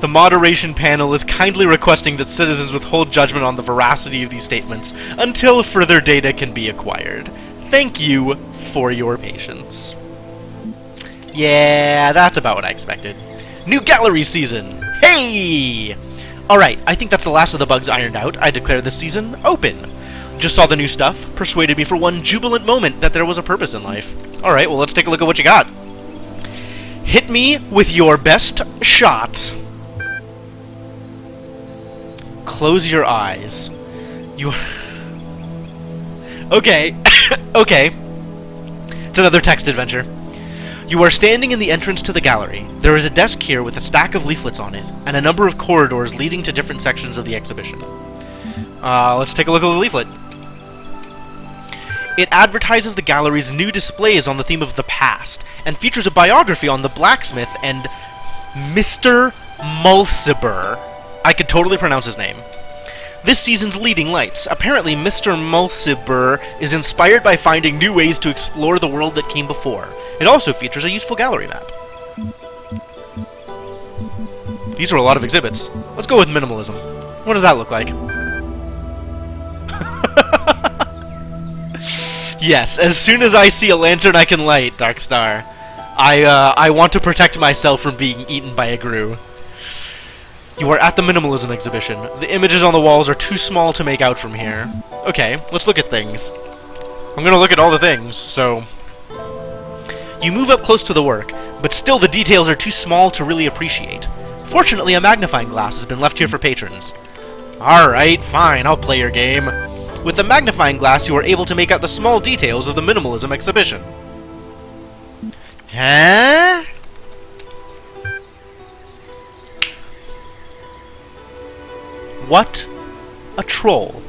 The moderation panel is kindly requesting that citizens withhold judgment on the veracity of these statements until further data can be acquired. Thank you for your patience. Yeah, that's about what I expected. New gallery season! Hey! Alright, I think that's the last of the bugs ironed out. I declare this season open. Just saw the new stuff, persuaded me for one jubilant moment that there was a purpose in life. Alright, well let's take a look at what you got. Hit me with your best shot. Close your eyes. You... Okay. Okay. It's another text adventure. You are standing in the entrance to the gallery. There is a desk here with a stack of leaflets on it, and a number of corridors leading to different sections of the exhibition. Let's take a look at the leaflet. It advertises the gallery's new displays on the theme of the past, and features a biography on the blacksmith and Mr. Mulciber. I could totally pronounce his name. This season's leading lights. Apparently, Mr. Mulciber is inspired by finding new ways to explore the world that came before. It also features a useful gallery map. These are a lot of exhibits. Let's go with minimalism. What does that look like? Yes, as soon as I see a lantern I can light, Darkstar, I want to protect myself from being eaten by a grue. You are at the minimalism exhibition. The images on the walls are too small to make out from here. Okay, let's look at things. I'm gonna look at all the things, so... You move up close to the work, but still the details are too small to really appreciate. Fortunately, a magnifying glass has been left here for patrons. Alright, fine, I'll play your game. With the magnifying glass, you are able to make out the small details of the minimalism exhibition. Huh? What a troll.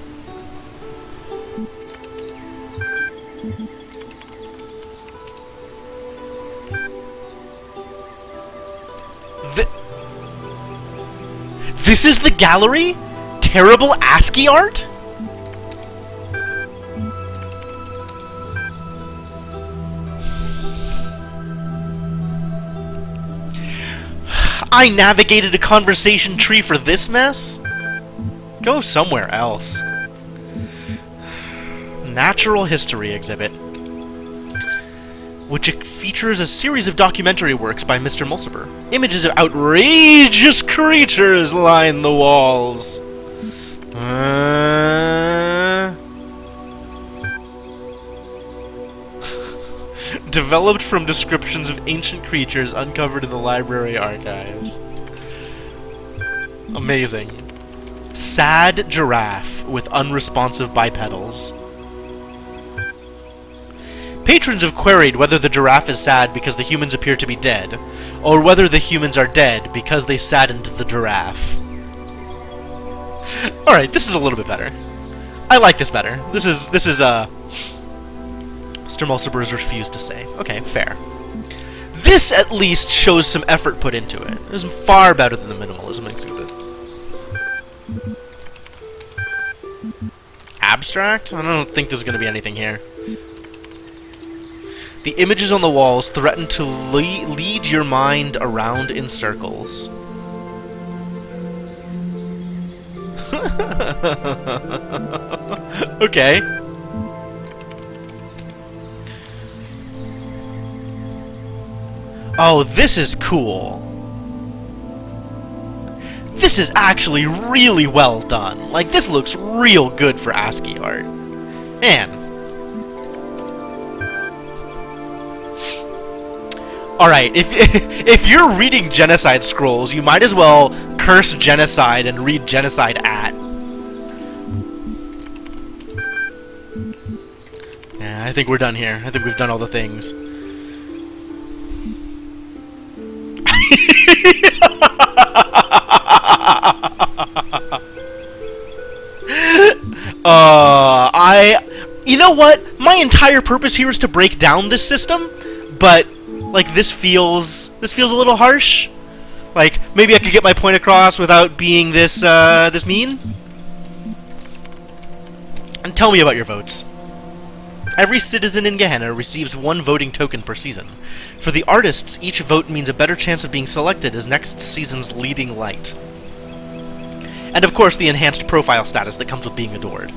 This is the gallery? Terrible ASCII art? I navigated a conversation tree for this mess? Go somewhere else. Natural History Exhibit, which features a series of documentary works by Mr. Mulciber. Images of outrageous creatures line the walls. Developed from descriptions of ancient creatures uncovered in the library archives. Amazing. Sad giraffe with unresponsive bipedals. Patrons have queried whether the giraffe is sad because the humans appear to be dead, or whether the humans are dead because they saddened the giraffe. Alright, this is a little bit better. I like this better. This is Mr. Mulciber has refused to say. Okay, fair. This at least shows some effort put into it. It was far better than the minimalism exhibit. Abstract? I don't think there's going to be anything here. The images on the walls threaten to lead your mind around in circles. Okay. Oh, this is cool. This is actually really well done. Like, this looks real good for ASCII art. Man. Alright, if you're reading genocide scrolls, you might as well curse genocide and read genocide at. Yeah, I think we're done here. I think we've done all the things. You know what? My entire purpose here is to break down this system, but like this feels a little harsh. Like maybe I could get my point across without being this mean. And tell me about your votes. Every citizen in Gehenna receives 1 voting token per season. For the artists, each vote means a better chance of being selected as next season's leading light. And of course, the enhanced profile status that comes with being adored.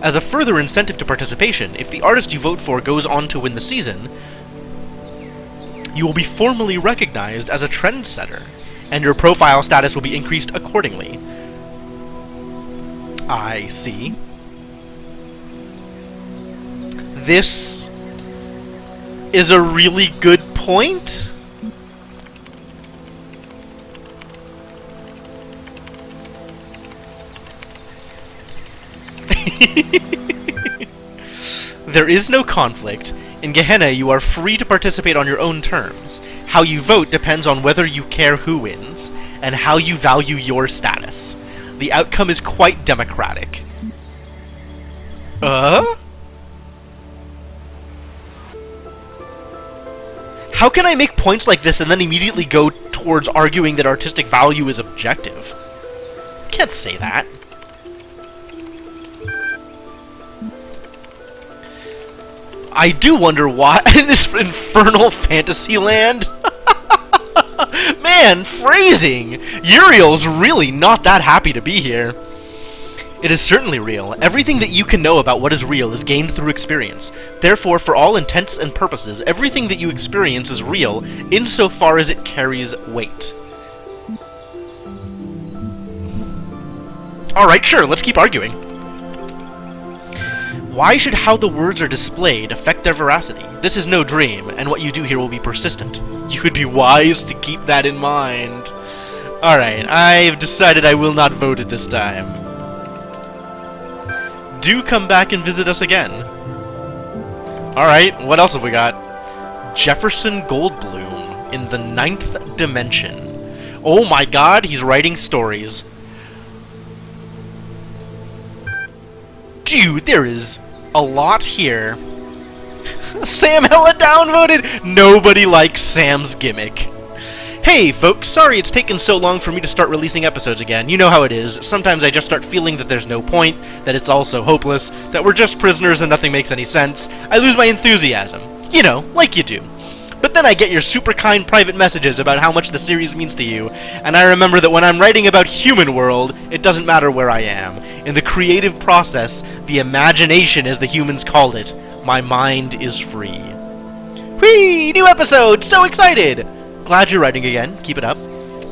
As a further incentive to participation, if the artist you vote for goes on to win the season, you will be formally recognized as a trendsetter, and your profile status will be increased accordingly. I see. This is a really good point. There is no conflict. In Gehenna, you are free to participate on your own terms. How you vote depends on whether you care who wins, and how you value your status. The outcome is quite democratic. How can I make points like this and then immediately go towards arguing that artistic value is objective? Can't say that. I do wonder why in this infernal fantasy land Man, phrasing! Uriel's really not that happy to be here. It is certainly real. Everything that you can know about what is real is gained through experience. Therefore, for all intents and purposes, everything that you experience is real, insofar as it carries weight. Alright, sure, let's keep arguing. Why should how the words are displayed affect their veracity? This is no dream, and what you do here will be persistent. You would be wise to keep that in mind. Alright, I've decided I will not vote at this time. Do come back and visit us again. Alright, what else have we got? Jefferson Goldblum in the 9th dimension. Oh my god, he's writing stories. Dude, there is a lot here. Sam hella downvoted! Nobody likes Sam's gimmick. Hey folks, sorry it's taken so long for me to start releasing episodes again. You know how it is. Sometimes I just start feeling that there's no point, that it's all so hopeless, that we're just prisoners and nothing makes any sense. I lose my enthusiasm. You know, like you do. But then I get your super kind private messages about how much the series means to you, and I remember that when I'm writing about Human World, it doesn't matter where I am. In the creative process, the imagination as the humans called it, my mind is free. Whee! New episode! So excited! Glad you're writing again. Keep it up.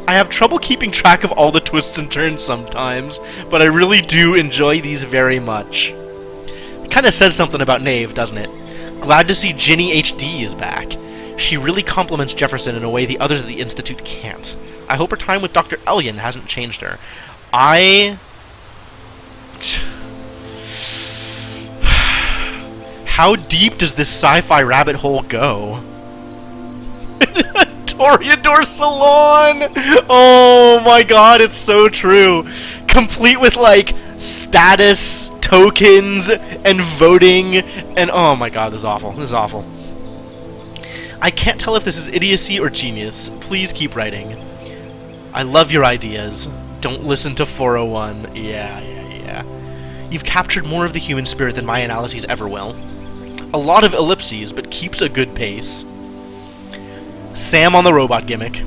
I have trouble keeping track of all the twists and turns sometimes, but I really do enjoy these very much. It kind of says something about Nave, doesn't it? Glad to see Ginny HD is back. She really compliments Jefferson in a way the others at the Institute can't. I hope her time with Dr. Elyon hasn't changed her. How deep does this sci-fi rabbit hole go? Toreador Salon! Oh my god, it's so true. Complete with, like, status, tokens, and voting, and oh my god, this is awful. This is awful. I can't tell if this is idiocy or genius. Please keep writing. I love your ideas. Don't listen to 401. Yeah. You've captured more of the human spirit than my analyses ever will. A lot of ellipses, but keeps a good pace. Sam on the robot gimmick.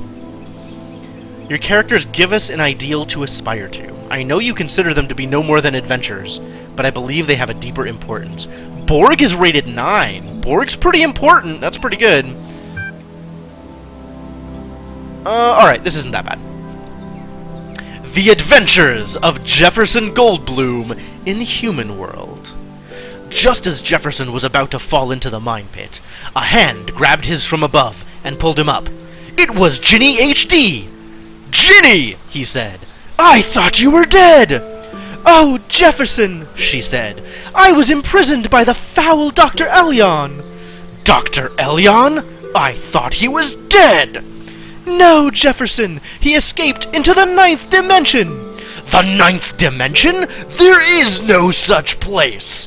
Your characters give us an ideal to aspire to. I know you consider them to be no more than adventures, but I believe they have a deeper importance. Borg is rated 9. Borg's pretty important. That's pretty good. Alright, this isn't that bad. The Adventures of Jefferson Goldblum in Human World. Just as Jefferson was about to fall into the mine pit, a hand grabbed his from above and pulled him up. It was Ginny HD! Ginny! He said. I thought you were dead! Oh, Jefferson, she said. I was imprisoned by the foul Dr. Elyon. Dr. Elyon? I thought he was dead! No, Jefferson, he escaped into the 9th dimension. The 9th dimension? There is no such place!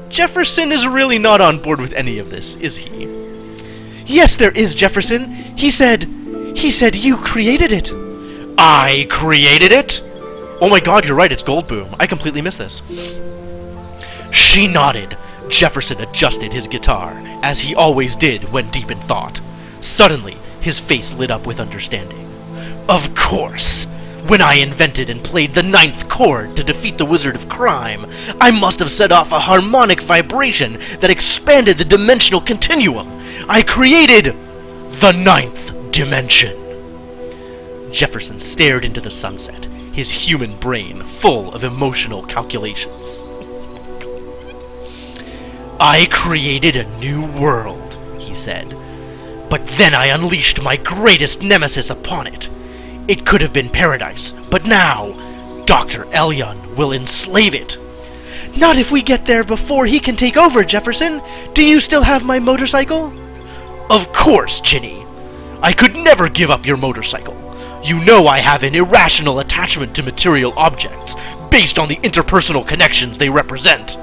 Jefferson is really not on board with any of this, is he? Yes, there is, Jefferson. He said you created it. I created it? Oh my god, you're right, it's Goldboom. I completely missed this. She nodded. Jefferson adjusted his guitar, as he always did when deep in thought. Suddenly, his face lit up with understanding. Of course! When I invented and played the 9th chord to defeat the Wizard of Crime, I must have set off a harmonic vibration that expanded the dimensional continuum. I created the 9th dimension. Jefferson stared into the sunset, his human brain full of emotional calculations. I created a new world, he said. But then I unleashed my greatest nemesis upon it. It could have been paradise, but now, Dr. Elyon will enslave it. Not if we get there before he can take over, Jefferson. Do you still have my motorcycle? Of course, Ginny. I could never give up your motorcycle. You know I have an irrational attachment to material objects, based on the interpersonal connections they represent.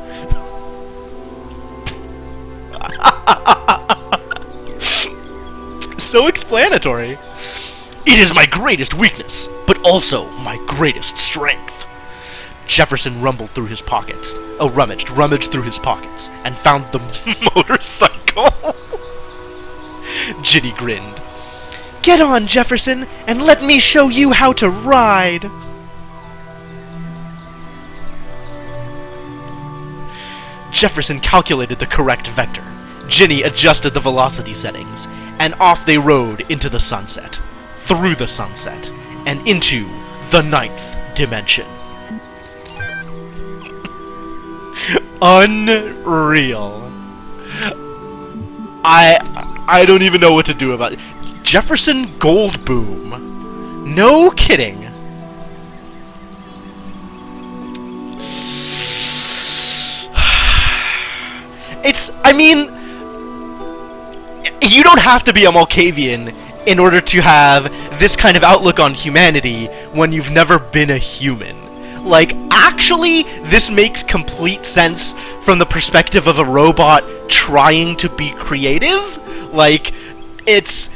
So explanatory. It is my greatest weakness, but also my greatest strength. Jefferson rumbled through his pockets. Rummaged through his pockets, and found the motorcycle. Ginny grinned. Get on, Jefferson, and let me show you how to ride! Jefferson calculated the correct vector. Ginny adjusted the velocity settings, and off they rode into the sunset, through the sunset, and into the 9th dimension. Unreal. I don't even know what to do about it. Jefferson Goldboom. No kidding. I mean, you don't have to be a Malkavian in order to have this kind of outlook on humanity when you've never been a human. Like, actually, this makes complete sense from the perspective of a robot trying to be creative. Like, it's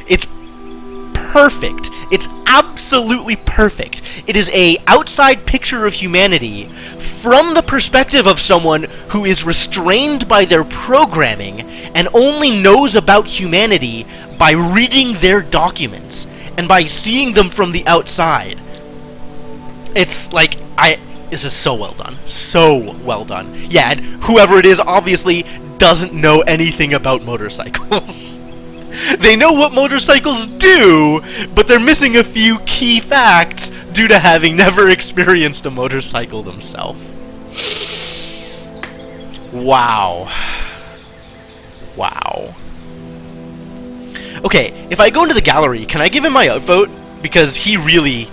perfect. It's absolutely perfect. It is a outside picture of humanity from the perspective of someone who is restrained by their programming and only knows about humanity by reading their documents and by seeing them from the outside. It's like, this is so well done. So well done. Yeah, and whoever it is obviously doesn't know anything about motorcycles. They know what motorcycles do, but they're missing a few key facts due to having never experienced a motorcycle themselves. Wow. Wow. Okay, if I go into the gallery, can I give him my upvote? Because he really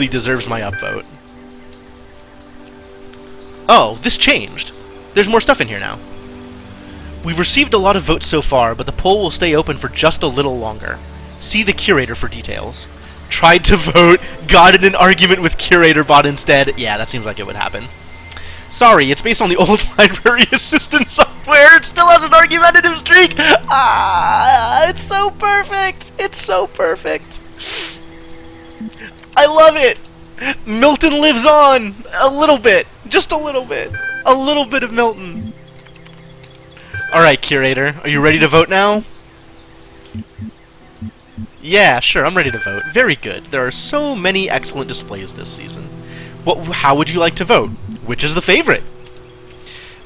deserves my upvote. Oh, this changed. There's more stuff in here now. We've received a lot of votes so far, but the poll will stay open for just a little longer. See the curator for details. Tried to vote, got in an argument with curator bot instead. Yeah, that seems like it would happen. Sorry, it's based on the old library assistant software. It still has an argumentative streak. Ah, it's so perfect. It's so perfect. I love it. Milton lives on a little bit. Just a little bit. A little bit of Milton. Alright, curator. Are you ready to vote now? Yeah, sure, I'm ready to vote. Very good. There are so many excellent displays this season. How would you like to vote? Which is the favorite?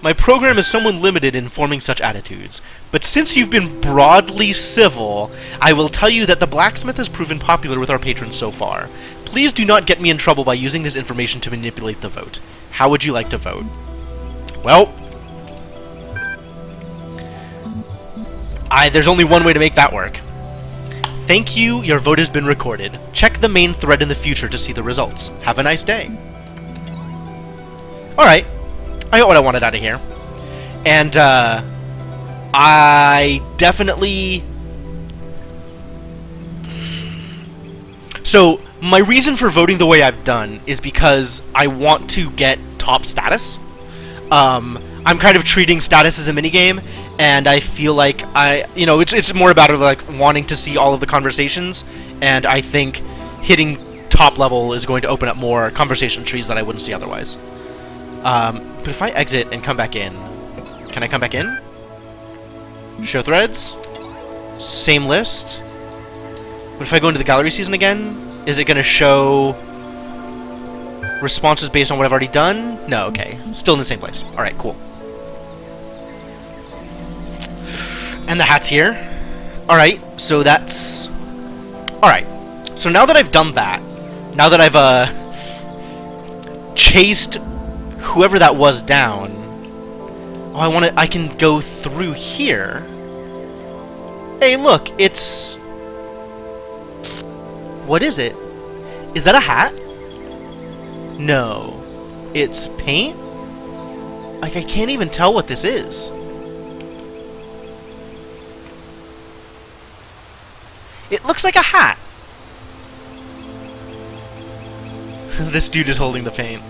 My program is somewhat limited in forming such attitudes, but since you've been broadly civil, I will tell you that the blacksmith has proven popular with our patrons so far. Please do not get me in trouble by using this information to manipulate the vote. How would you like to vote? Well, there's only one way to make that work. Thank you, your vote has been recorded. Check the main thread in the future to see the results. Have a nice day. Alright, I got what I wanted out of here. And, I definitely... So, my reason for voting the way I've done is because I want to get top status. I'm kind of treating status as a minigame, and I feel like it's more about like wanting to see all of the conversations, and I think hitting top level is going to open up more conversation trees that I wouldn't see otherwise. But if I exit and come back in, can I come back in? Show threads? Same list? But if I go into the gallery season again, is it going to show responses based on what I've already done? No, okay. Still in the same place. Alright, cool. And the hat's here. Alright, so that's... Alright, so now that I've done that, now that I've, chased whoever that was down, I can go through here. Hey, look, it's... What is it? Is that a hat? No. It's paint? Like, I can't even tell what this is. It looks like a hat. This dude is holding the paint.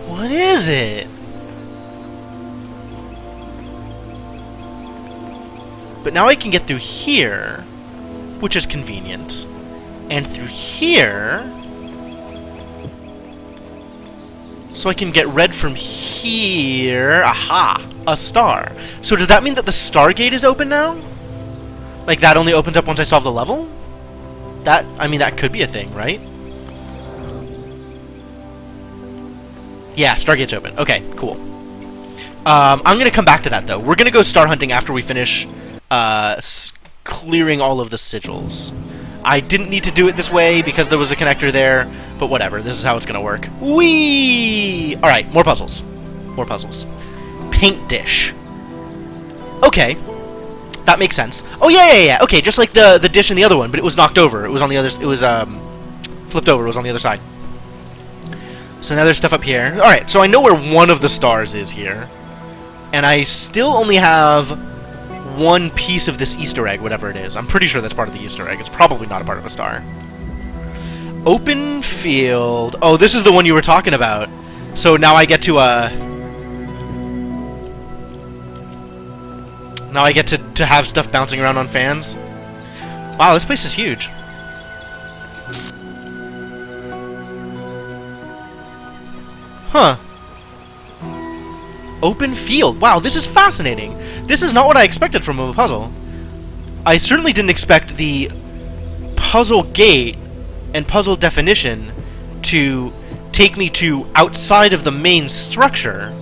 What is it? But now I can get through here, which is convenient. And through here... So I can get red from here. Aha! A star. So does that mean that the Stargate is open now? Like, that only opens up once I solve the level? That, I mean, that could be a thing, right? Yeah, Stargate's open. Okay, cool. I'm going to come back to that, though. We're going to go star hunting after we finish clearing all of the sigils. I didn't need to do it this way because there was a connector there, but whatever. This is how it's going to work. Whee! Alright, more puzzles. More puzzles. Paint dish. Okay. That makes sense. Oh, yeah. Okay, just like the dish in the other one, but it was knocked over. It was on the other... It was, flipped over. It was on the other side. So now there's stuff up here. Alright, so I know where one of the stars is here. And I still only have one piece of this Easter egg, whatever it is. I'm pretty sure that's part of the Easter egg. It's probably not a part of a star. Open field. Oh, this is the one you were talking about. So now I get to, now I get to have stuff bouncing around on fans. Wow, this place is huge. Huh. Open field. Wow, this is fascinating. This is not what I expected from a puzzle. I certainly didn't expect the puzzle gate and puzzle definition to take me to outside of the main structure.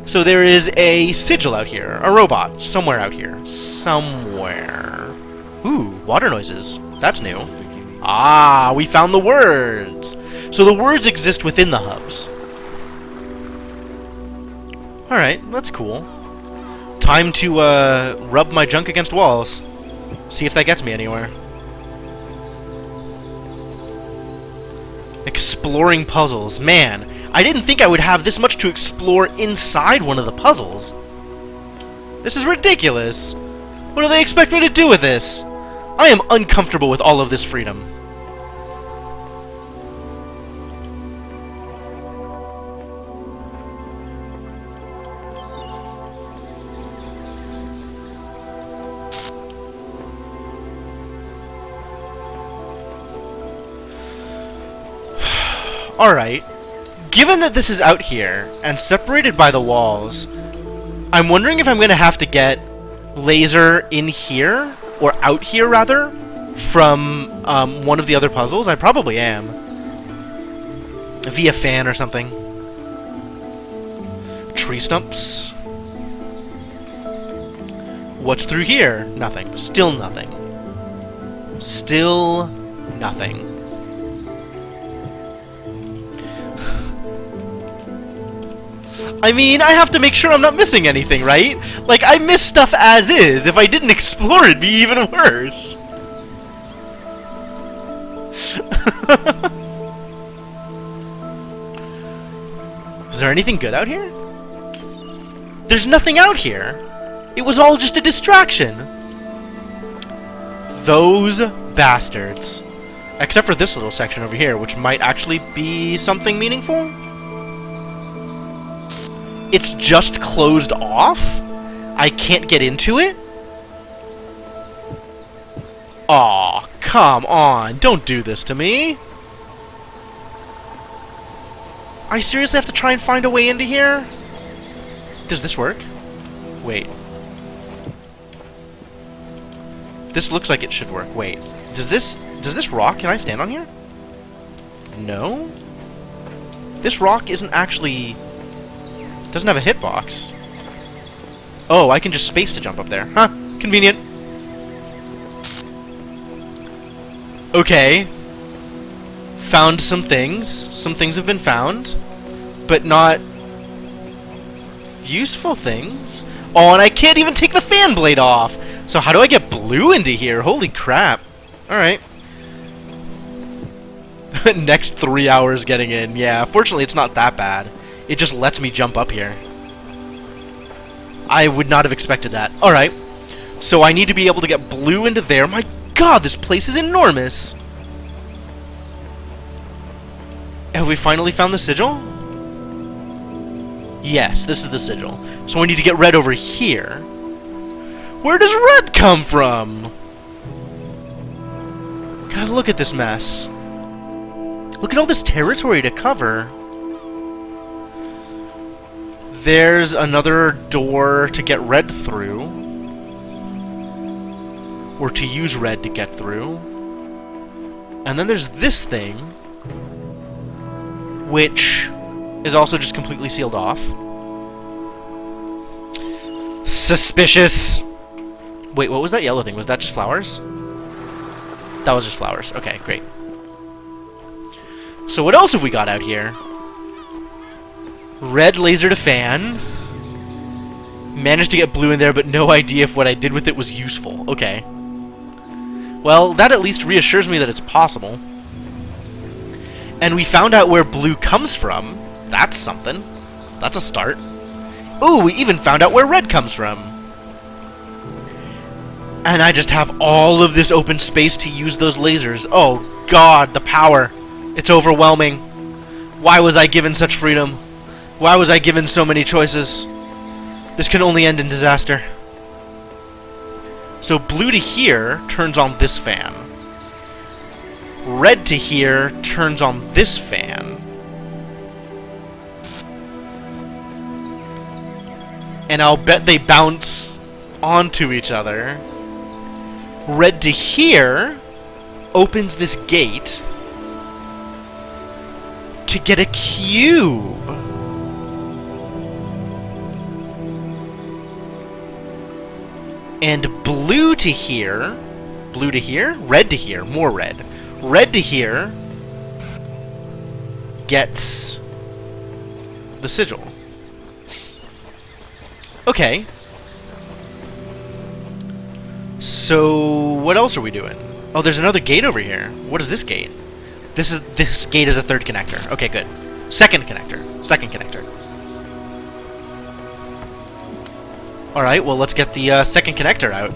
So there is a sigil out here, a robot, somewhere out here. Somewhere. Ooh, water noises. That's new. Ah, we found the words. So the words exist within the hubs. Alright, that's cool. Time to, rub my junk against walls. See if that gets me anywhere. Exploring puzzles. Man, I didn't think I would have this much to explore inside one of the puzzles. This is ridiculous. What do they expect me to do with this? I am uncomfortable with all of this freedom. Alright, given that this is out here, and separated by the walls, I'm wondering if I'm going to have to get laser in here, or out here rather, from one of the other puzzles. I probably am. Via fan or something. Tree stumps. What's through here? Nothing. Still nothing. Still nothing. I mean, I have to make sure I'm not missing anything, right? Like, I miss stuff as is. If I didn't explore, it'd be even worse. Is there anything good out here? There's nothing out here. It was all just a distraction. Those bastards. Except for this little section over here, which might actually be something meaningful. It's just closed off? I can't get into it? Aw, come on. Don't do this to me. I seriously have to try and find a way into here? Does this work? Wait. This looks like it should work. Wait. Does this rock? Can I stand on here? No? This rock isn't actually... doesn't have a hitbox. Oh, I can just space to jump up there. Huh. Convenient. Okay. Found some things. Some things have been found. But not... useful things. Oh, and I can't even take the fan blade off! So how do I get blue into here? Holy crap. Alright. Next 3 hours getting in. Yeah, fortunately it's not that bad. It just lets me jump up here. I would not have expected that. Alright. So I need to be able to get blue into there. My god, this place is enormous! Have we finally found the sigil? Yes, this is the sigil. So we need to get red over here. Where does red come from? God, look at this mess. Look at all this territory to cover. There's another door to get red through. Or to use red to get through. And then there's this thing, which is also just completely sealed off. Suspicious! Wait, what was that yellow thing? Was that just flowers? That was just flowers. Okay, great. So what else have we got out here? Red laser to fan. Managed to get blue in there, but no idea if what I did with it was useful. Okay. Well, that at least reassures me that it's possible. And we found out where blue comes from. That's something. That's a start. Ooh, we even found out where red comes from. And I just have all of this open space to use those lasers. Oh god, the power. It's overwhelming. Why was I given such freedom? Why was I given so many choices? This can only end in disaster. So blue to here turns on this fan. Red to here turns on this fan. And I'll bet they bounce onto each other. Red to here opens this gate to get a cube. And blue to here, red to here, more red. Red to here gets the sigil. Okay. So, what else are we doing? Oh, there's another gate over here. What is this gate? This gate is a third connector. Okay, good. Second connector. Alright, well, let's get the second connector out.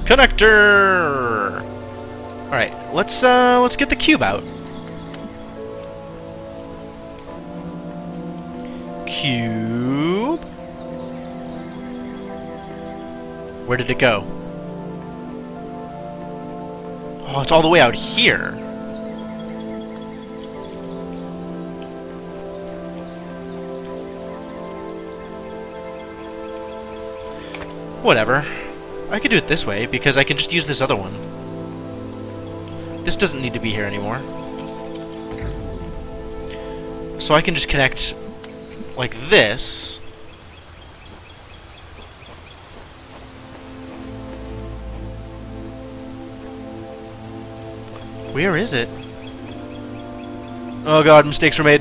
Connector! Alright, let's get the cube out. Cube. Where did it go? Oh, it's all the way out here. Whatever. I could do it this way, because I can just use this other one. This doesn't need to be here anymore. So I can just connect like this. Where is it? Oh god, mistakes were made.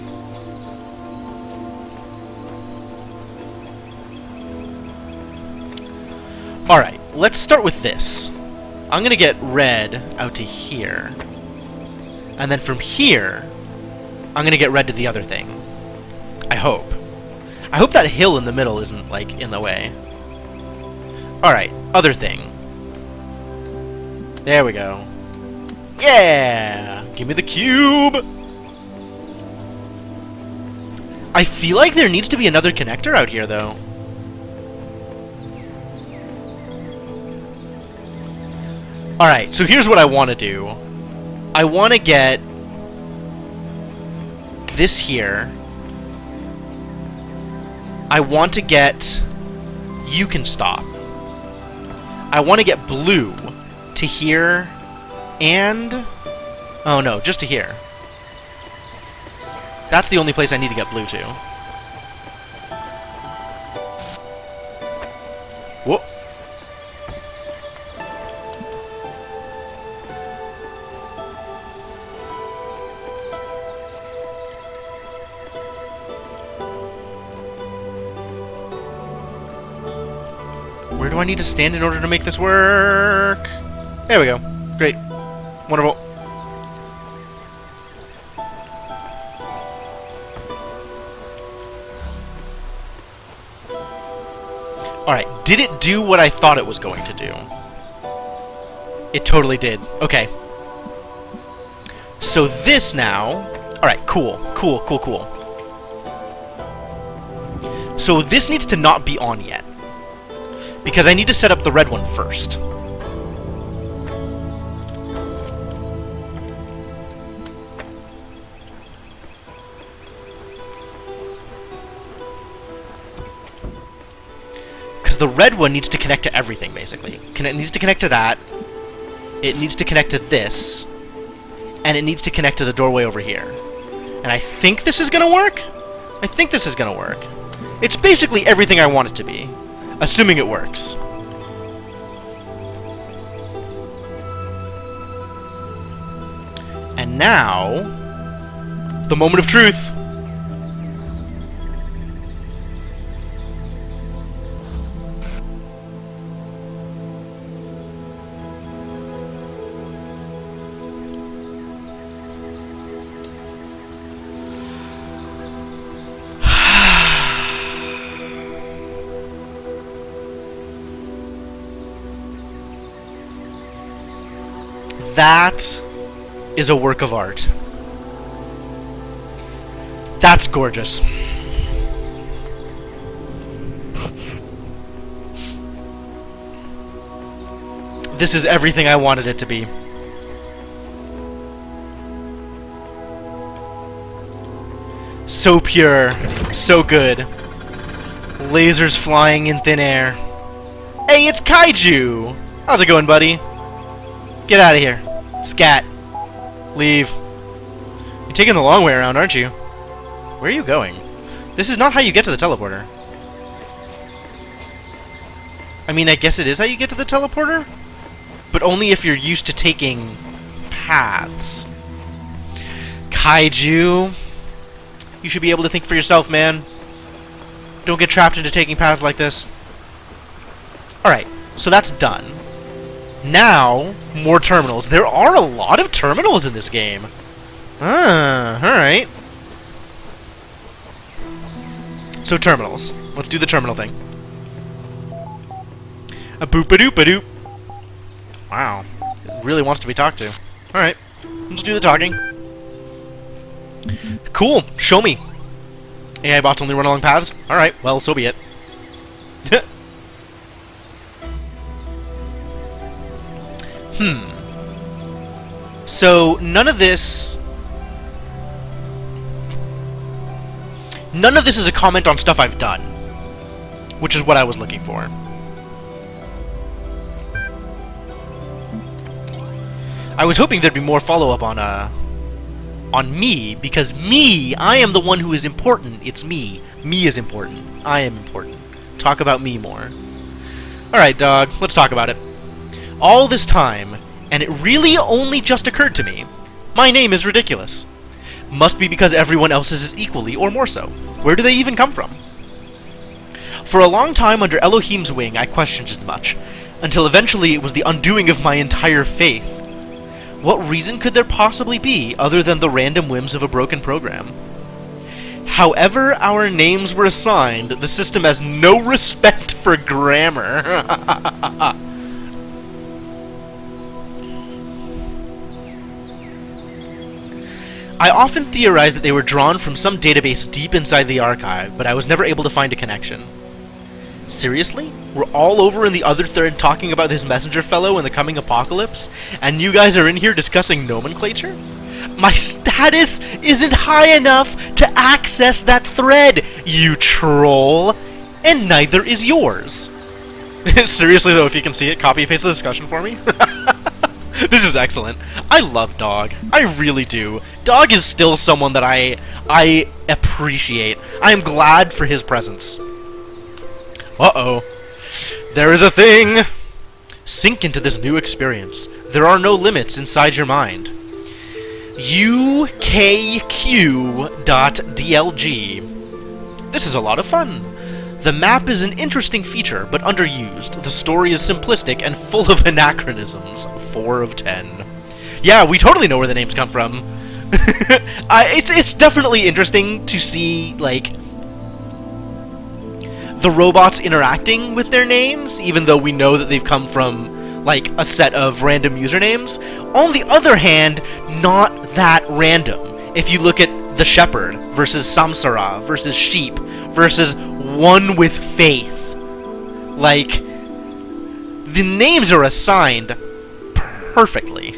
Alright, let's start with this. I'm gonna get red out to here. And then from here, I'm gonna get red to the other thing. I hope. I hope that hill in the middle isn't, like, in the way. Alright, other thing. There we go. Yeah! Give me the cube! I feel like there needs to be another connector out here, though. Alright, so here's what I want to do. I want to get this here. I want to get... You can stop. I want to get blue to here and... Oh no, just to here. That's the only place I need to get blue to. Whoa. Where do I need to stand in order to make this work? There we go. Great. Wonderful. Alright, did it do what I thought it was going to do? It totally did. Okay. So this now... Alright, cool. Cool. So this needs to not be on yet. Because I need to set up the red one first. the red one needs to connect to everything, basically. It needs to connect to that. It needs to connect to this. And it needs to connect to the doorway over here. And I think this is going to work? I think this is going to work. It's basically everything I want it to be. Assuming it works. And now... the moment of truth. That is a work of art. That's gorgeous. This is everything I wanted it to be. So pure, so good. Lasers flying in thin air. Hey, it's Kaiju! How's it going, buddy? Get out of here. Scat. Leave. You're taking the long way around, aren't you? Where are you going? This is not how you get to the teleporter. I mean, I guess it is how you get to the teleporter? But only if you're used to taking paths. Kaiju. You should be able to think for yourself, man. Don't get trapped into taking paths like this. Alright, so that's done. Now, more terminals. There are a lot of terminals in this game. Alright. So terminals. Let's do the terminal thing. A boop-a-doop-a-doop. Wow. It really wants to be talked to. Alright. Let's do the talking. Cool. Show me. AI bots only run along paths? Alright, well, so be it. So, none of this is a comment on stuff I've done. Which is what I was looking for. I was hoping there'd be more follow-up on me, because me, I am the one who is important. It's me. Me is important. I am important. Talk about me more. Alright, dog, let's talk about it. All this time, and it really only just occurred to me, my name is ridiculous. Must be because everyone else's is equally or more so. Where do they even come from? For a long time under Elohim's wing, I questioned as much, until eventually it was the undoing of my entire faith. What reason could there possibly be other than the random whims of a broken program? However our names were assigned, the system has no respect for grammar. I often theorized that they were drawn from some database deep inside the archive, but I was never able to find a connection. Seriously? We're all over in the other thread talking about this messenger fellow and the coming apocalypse, and you guys are in here discussing nomenclature? My status isn't high enough to access that thread, you troll! And neither is yours. Seriously though, if you can see it, copy and paste the discussion for me? This is excellent. I love Dog. I really do. Dog is still someone that I appreciate. I am glad for his presence. Uh-oh. There is a thing! Sink into this new experience. There are no limits inside your mind. UKQ.dlg. This is a lot of fun. The map is an interesting feature, but underused. The story is simplistic and full of anachronisms. 4 of 10. Yeah, we totally know where the names come from. It's definitely interesting to see, like, the robots interacting with their names, even though we know that they've come from, like, a set of random usernames. On the other hand, not that random. If you look at the shepherd versus Samsara versus sheep versus one with faith. Like, the names are assigned perfectly.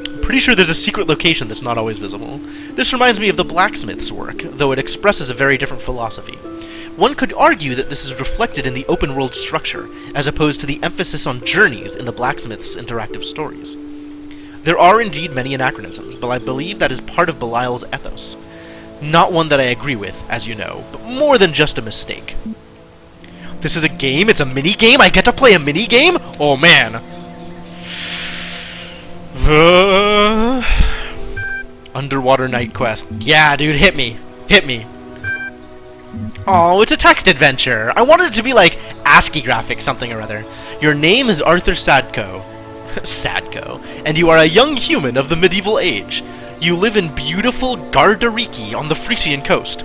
I'm pretty sure there's a secret location that's not always visible. This reminds me of the blacksmith's work, though it expresses a very different philosophy. One could argue that this is reflected in the open-world structure, as opposed to the emphasis on journeys in the Blacksmith's interactive stories. There are indeed many anachronisms, but I believe that is part of Belial's ethos. Not one that I agree with, as you know, but more than just a mistake. This is a game? It's a mini-game? I get to play a mini-game? Oh, man. Underwater Night Quest. Yeah, dude, hit me. Hit me. Oh, it's a text adventure. I wanted it to be like ASCII graphics something or other. Your name is Arthur Sadko. Sadko. And you are a young human of the medieval age. You live in beautiful Gardariki on the Frisian coast.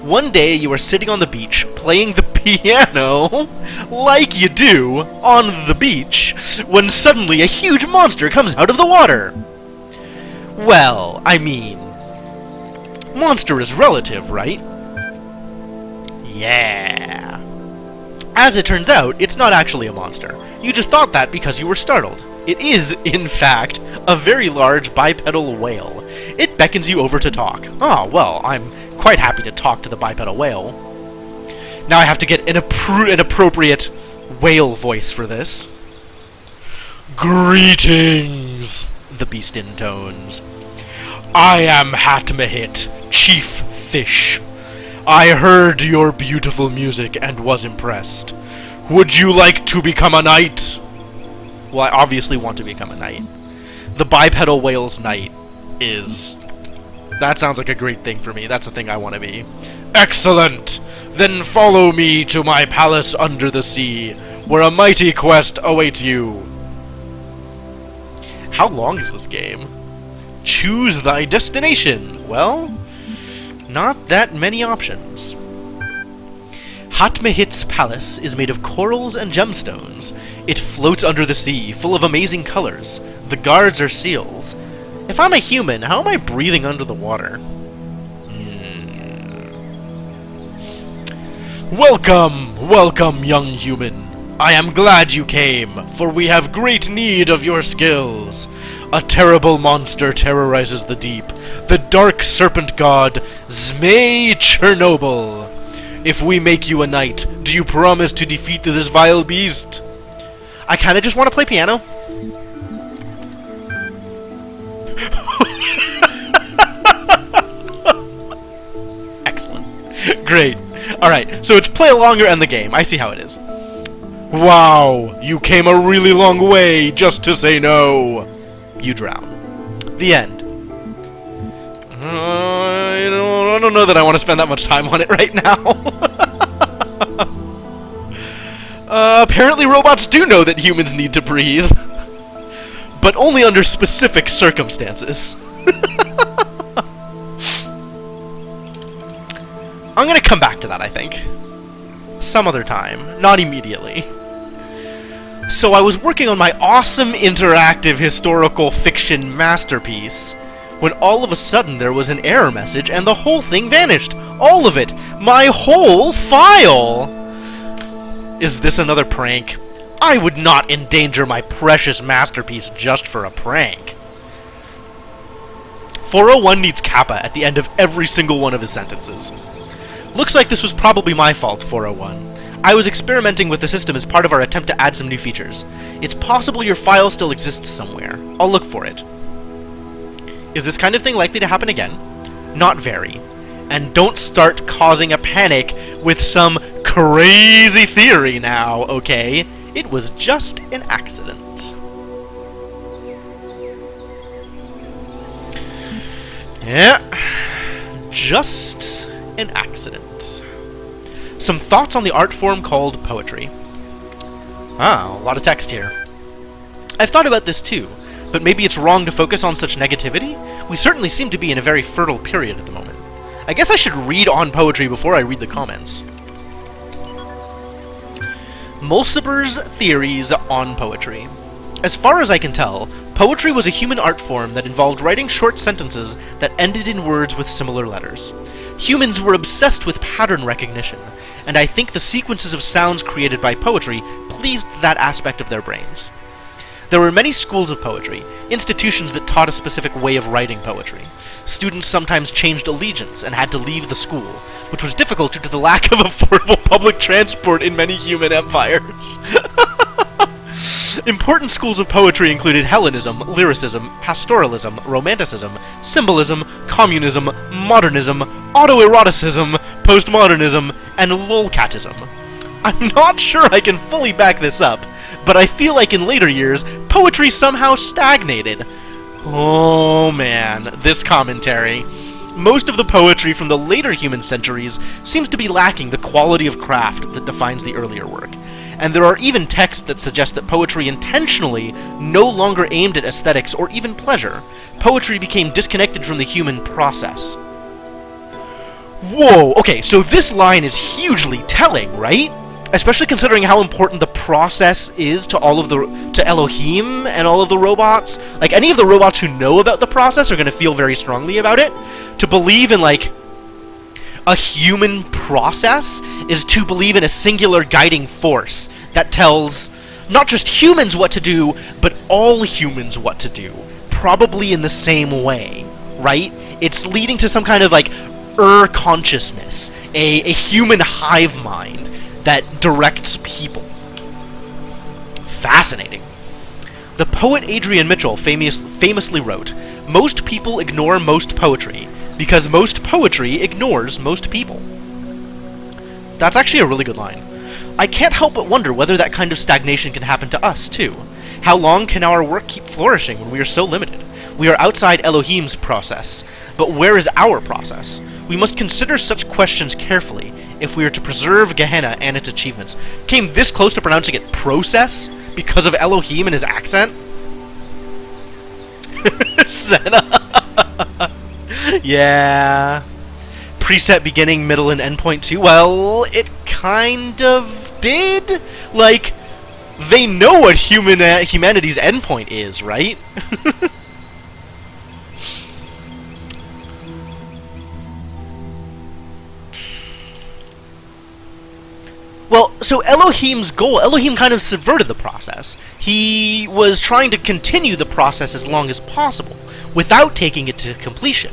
One day you are sitting on the beach, playing the piano, like you do, on the beach, when suddenly a huge monster comes out of the water. Well, I mean, monster is relative, right? Yeah. As it turns out, it's not actually a monster. You just thought that because you were startled. It is, in fact, a very large bipedal whale. It beckons you over to talk. Oh, well, I'm quite happy to talk to the bipedal whale. Now I have to get an appropriate whale voice for this. Greetings, the beast intones. I am Hatmehit, Chief Fish. I heard your beautiful music and was impressed. Would you like to become a knight? Well, I obviously want to become a knight. The bipedal whale's knight is... That sounds like a great thing for me. That's the thing I want to be. Excellent! Then follow me to my palace under the sea, where a mighty quest awaits you. How long is this game? Choose thy destination. Well, not that many options. Hatmehit's palace is made of corals and gemstones. It floats under the sea, full of amazing colors. The guards are seals. If I'm a human, how am I breathing under the water? Welcome, welcome, young human. I am glad you came, for we have great need of your skills. A terrible monster terrorizes the deep, the dark serpent god, Zmei Chernobyl. If we make you a knight, do you promise to defeat this vile beast? I kinda just want to play piano. Excellent. Great. Alright, so it's play along or end the game. I see how it is. Wow, you came a really long way just to say no. You drown. The end. I don't know that I want to spend that much time on it right now. Apparently robots do know that humans need to breathe. But only under specific circumstances. I'm gonna come back to that, I think. Some other time. Not immediately. So I was working on my awesome interactive historical fiction masterpiece when all of a sudden there was an error message and the whole thing vanished. All of it. My whole file! Is this another prank? I would not endanger my precious masterpiece just for a prank. 401 needs kappa at the end of every single one of his sentences. Looks like this was probably my fault, 401. I was experimenting with the system as part of our attempt to add some new features. It's possible your file still exists somewhere. I'll look for it. Is this kind of thing likely to happen again? Not very. And don't start causing a panic with some crazy theory now, okay? It was just an accident. Yeah. Just an accident. Some thoughts on the art form called poetry. Ah, a lot of text here. I've thought about this too, but maybe it's wrong to focus on such negativity? We certainly seem to be in a very fertile period at the moment. I guess I should read on poetry before I read the comments. Mulciber's theories on poetry. As far as I can tell, poetry was a human art form that involved writing short sentences that ended in words with similar letters. Humans were obsessed with pattern recognition, and I think the sequences of sounds created by poetry pleased that aspect of their brains. There were many schools of poetry, institutions that taught a specific way of writing poetry. Students sometimes changed allegiance and had to leave the school, which was difficult due to the lack of affordable public transport in many human empires. Important schools of poetry included Hellenism, lyricism, pastoralism, romanticism, symbolism, communism, modernism, autoeroticism, postmodernism, and lolcatism. I'm not sure I can fully back this up, but I feel like in later years, poetry somehow stagnated. Oh man, this commentary. Most of the poetry from the later human centuries seems to be lacking the quality of craft that defines the earlier work. And there are even texts that suggest that poetry intentionally no longer aimed at aesthetics or even pleasure. Poetry became disconnected from the human process. Whoa, okay, so this line is hugely telling, right? Especially considering how important the process is to to Elohim and all of the robots. Like, any of the robots who know about the process are going to feel very strongly about it. To believe in, like, a human process is to believe in a singular guiding force that tells not just humans what to do, but all humans what to do. Probably in the same way, right? It's leading to some kind of, like, consciousness, a human hive mind that directs people. Fascinating. The poet Adrian Mitchell famously wrote, "Most people ignore most poetry, because most poetry ignores most people." That's actually a really good line. I can't help but wonder whether that kind of stagnation can happen to us, too. How long can our work keep flourishing when we are so limited? We are outside Elohim's process, but where is our process? We must consider such questions carefully if we are to preserve Gehenna and its achievements. Came this close to pronouncing it process because of Elohim and his accent? Senna. Yeah. Preset beginning, middle, and endpoint too? Well, it kind of did. Like, they know what humanity's endpoint is, right? Well, so Elohim's goal, Elohim kind of subverted the process. He was trying to continue the process as long as possible, without taking it to completion.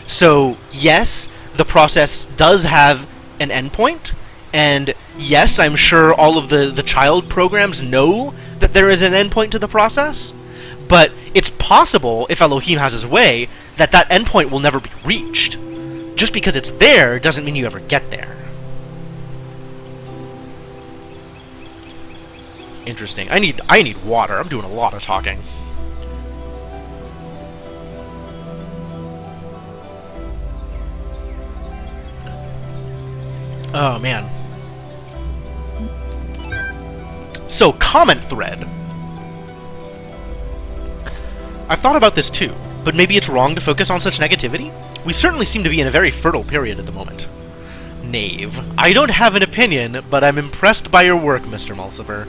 So, yes, the process does have an endpoint, and yes, I'm sure all of the child programs know that there is an endpoint to the process, but it's possible, if Elohim has his way, that that endpoint will never be reached. Just because it's there doesn't mean you ever get there. Interesting. I need water. I'm doing a lot of talking. Oh, man. So, comment thread. I've thought about this too, but maybe it's wrong to focus on such negativity? We certainly seem to be in a very fertile period at the moment. Knave. I don't have an opinion, but I'm impressed by your work, Mr. Mulciber.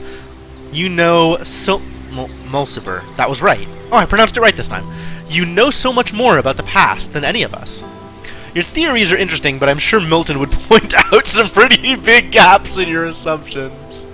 You know so... Mulciber. That was right. Oh, I pronounced it right this time. You know so much more about the past than any of us. Your theories are interesting, but I'm sure Milton would point out some pretty big gaps in your assumptions.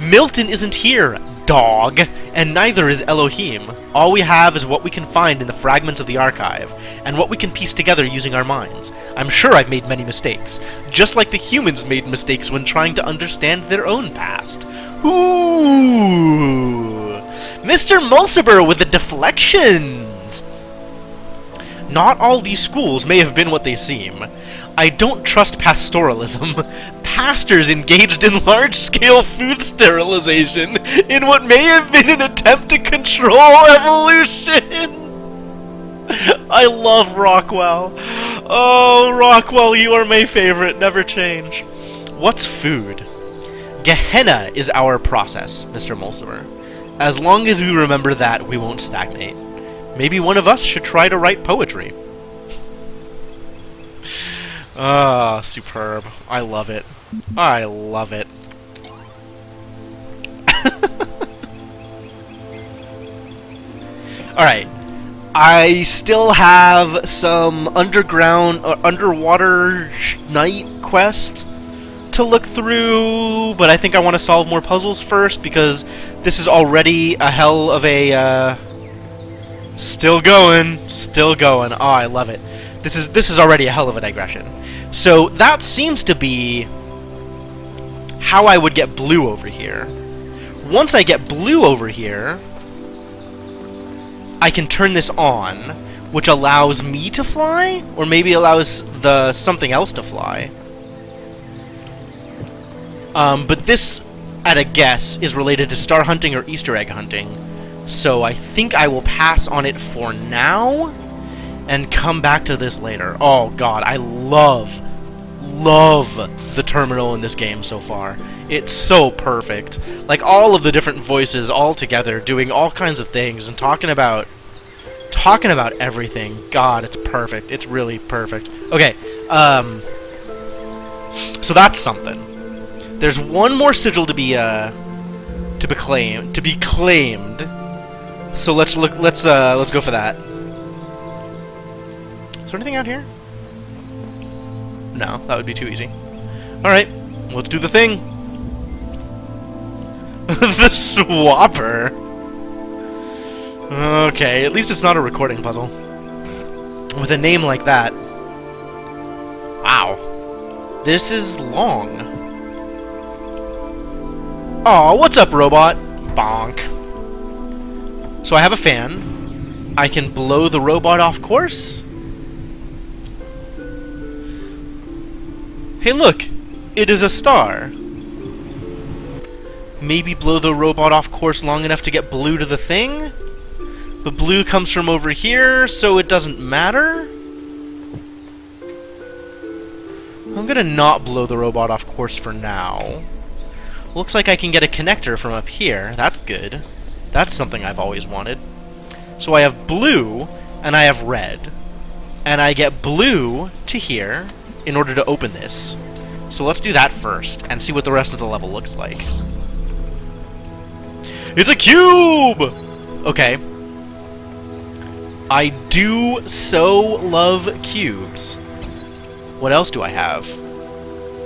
Milton isn't here, dog, and neither is Elohim. All we have is what we can find in the fragments of the archive, and what we can piece together using our minds. I'm sure I've made many mistakes, just like the humans made mistakes when trying to understand their own past. Ooh! Mr. Mulciber with the deflections! Not all these schools may have been what they seem. I don't trust pastoralism. Pastors engaged in large-scale food sterilization in what may have been an attempt to control evolution. I love Rockwell. Oh, Rockwell, you are my favorite. Never change. What's food? Gehenna is our process, Mr. Mulciber. As long as we remember that, we won't stagnate. Maybe one of us should try to write poetry. Ah, superb. I love it. I love it. Alright. I still have some underwater night quest to look through, but I think I want to solve more puzzles first, because this is already a hell of a, still going. Oh, I love it. This is already a hell of a digression. So that seems to be how I would get blue over here. Once I get blue over here, I can turn this on, which allows me to fly, or maybe allows the something else to fly. But this, at a guess, is related to star hunting or Easter egg hunting. So I think I will pass on it for now, and come back to this later. Oh god, I love the terminal in this game so far. It's so perfect. Like, all of the different voices all together, doing all kinds of things, and talking about everything. God, it's perfect. It's really perfect. Okay, so that's something. There's one more sigil to be claimed. So let's go for that. Is there anything out here? No, that would be too easy. Alright, let's do the thing. The swapper. Okay, at least it's not a recording puzzle. With a name like that. Wow. This is long. Aw, what's up, robot? Bonk. So I have a fan. I can blow the robot off course. Hey look! It is a star. Maybe blow the robot off course long enough to get blue to the thing? But blue comes from over here, so it doesn't matter? I'm gonna not blow the robot off course for now. Looks like I can get a connector from up here. That's good. That's something I've always wanted. So I have blue, and I have red. And I get blue to here in order to open this. So let's do that first, and see what the rest of the level looks like. It's a cube! Okay. I do so love cubes. What else do I have?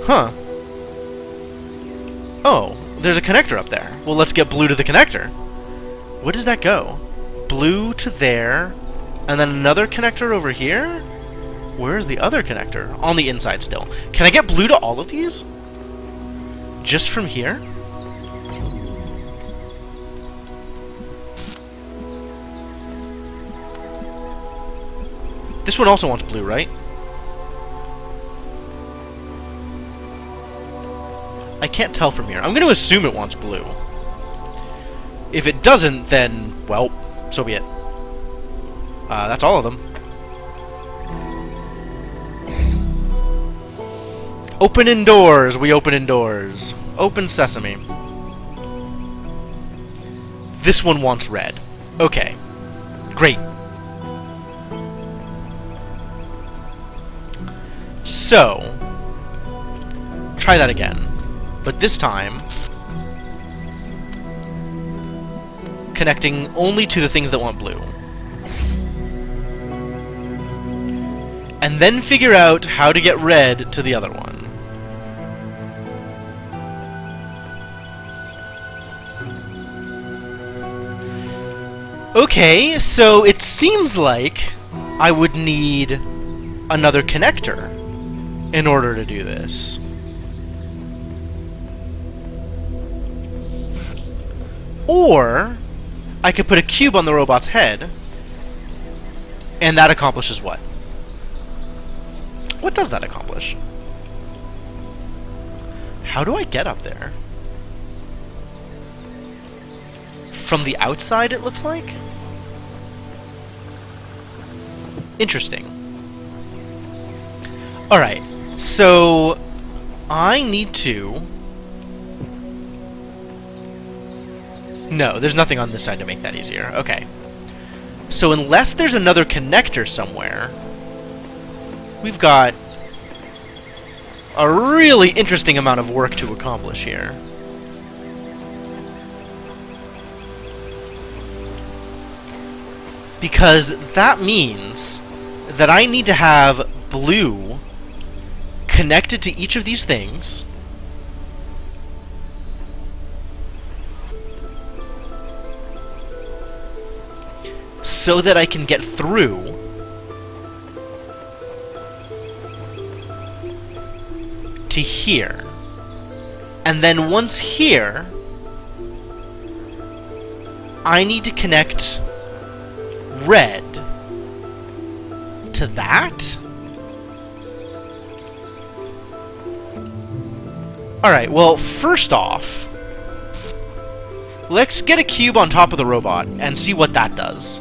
Huh. Oh, there's a connector up there. Well, let's get blue to the connector. Where does that go? Blue to there, and then another connector over here? Where's the other connector? On the inside still. Can I get blue to all of these? Just from here? This one also wants blue, right? I can't tell from here. I'm going to assume it wants blue. If it doesn't, then, well, so be it. That's all of them. Open indoors. We open indoors. Open sesame. This one wants red. Okay. Great. So, try that again. But this time, connecting only to the things that want blue. And then figure out how to get red to the other one. Okay, so it seems like I would need another connector in order to do this. Or I could put a cube on the robot's head, and that accomplishes what? What does that accomplish? How do I get up there? From the outside, it looks like? Interesting. Alright, so I need to... No, there's nothing on this side to make that easier. Okay. So unless there's another connector somewhere, we've got a really interesting amount of work to accomplish here. Because that means that I need to have blue connected to each of these things so that I can get through to here. And then once here, I need to connect red to that? Alright, well, first off, let's get a cube on top of the robot and see what that does.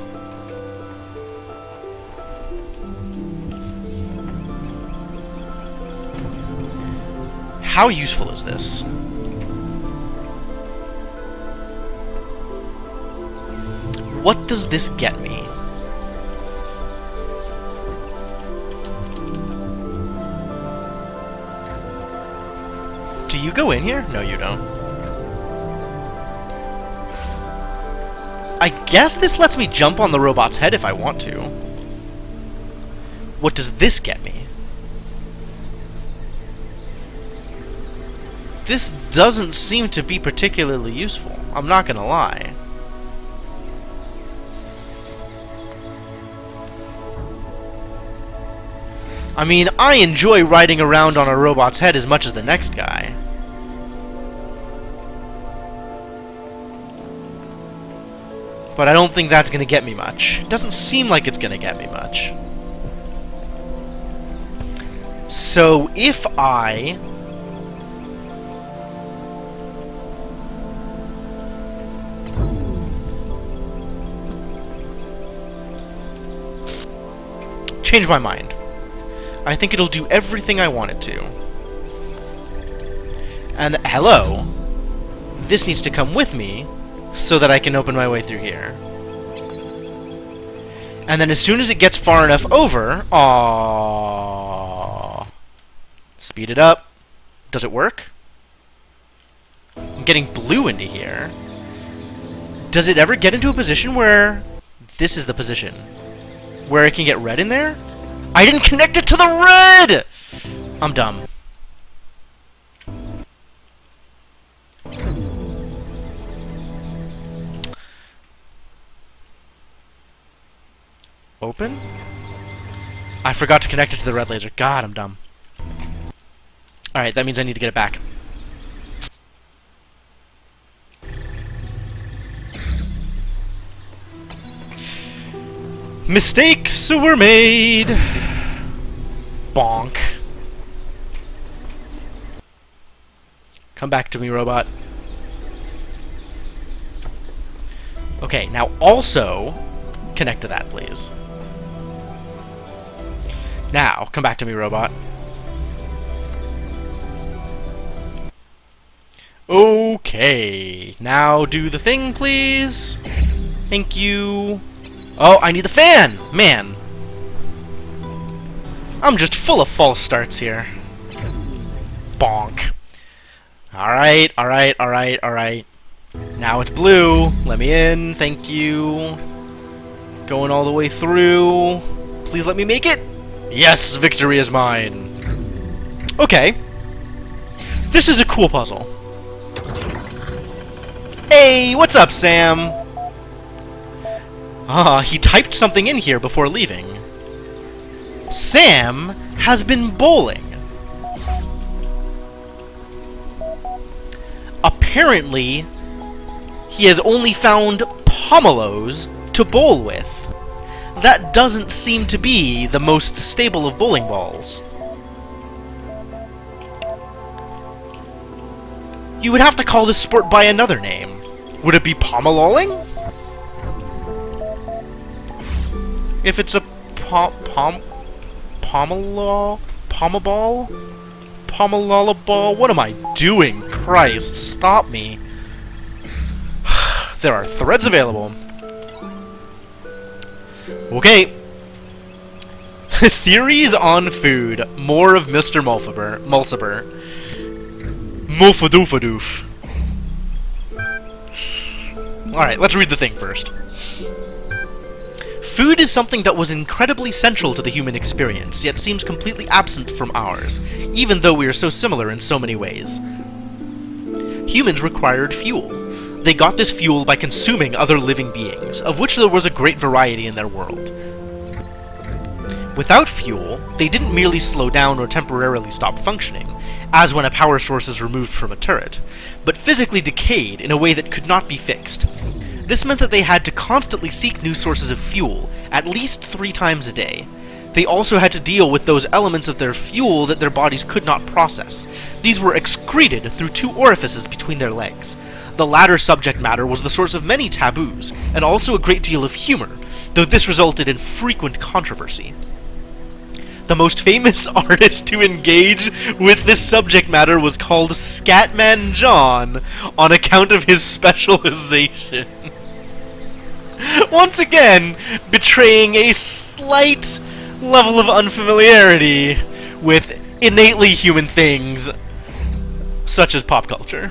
How useful is this? What does this get me? Do you go in here? No, you don't. I guess this lets me jump on the robot's head if I want to. What does this get me? This doesn't seem to be particularly useful. I'm not gonna lie. I mean, I enjoy riding around on a robot's head as much as the next guy. But I don't think that's gonna get me much. It doesn't seem like it's gonna get me much. So, if I... change my mind. I think it'll do everything I want it to. And hello! This needs to come with me so that I can open my way through here. And then as soon as it gets far enough over... aww... speed it up. Does it work? I'm getting blue into here. Does it ever get into a position where... this is the position where it can get red in there? I didn't connect it to the red! I'm dumb. Open? I forgot to connect it to the red laser. God, I'm dumb. Alright, that means I need to get it back. Mistakes were made! Bonk. Come back to me, robot. Okay, now also connect to that, please. Now, come back to me, robot. Okay, now do the thing, please. Thank you. Oh, I need the fan! Man. I'm just full of false starts here. Bonk. Alright, alright, alright, alright. Now it's blue. Let me in. Thank you. Going all the way through. Please let me make it. Yes, victory is mine. Okay. This is a cool puzzle. Hey, what's up, Sam? Ah, he typed something in here before leaving. Sam has been bowling. Apparently, he has only found pomelos to bowl with. That doesn't seem to be the most stable of bowling balls. You would have to call this sport by another name. Would it be pomeloling? If it's a pommel ball? Pomelola ball? What am I doing? Christ, stop me. There are threads available. Okay. Theories on food. More of Mr. Mulciber. Mulfadoof. Alright, let's read the thing first. Food is something that was incredibly central to the human experience, yet seems completely absent from ours, even though we are so similar in so many ways. Humans required fuel. They got this fuel by consuming other living beings, of which there was a great variety in their world. Without fuel, they didn't merely slow down or temporarily stop functioning, as when a power source is removed from a turret, but physically decayed in a way that could not be fixed. This meant that they had to constantly seek new sources of fuel, at least 3 times a day. They also had to deal with those elements of their fuel that their bodies could not process. These were excreted through 2 orifices between their legs. The latter subject matter was the source of many taboos, and also a great deal of humor, though this resulted in frequent controversy. The most famous artist to engage with this subject matter was called Scatman John, on account of his specialization. Once again, betraying a slight level of unfamiliarity with innately human things, such as pop culture.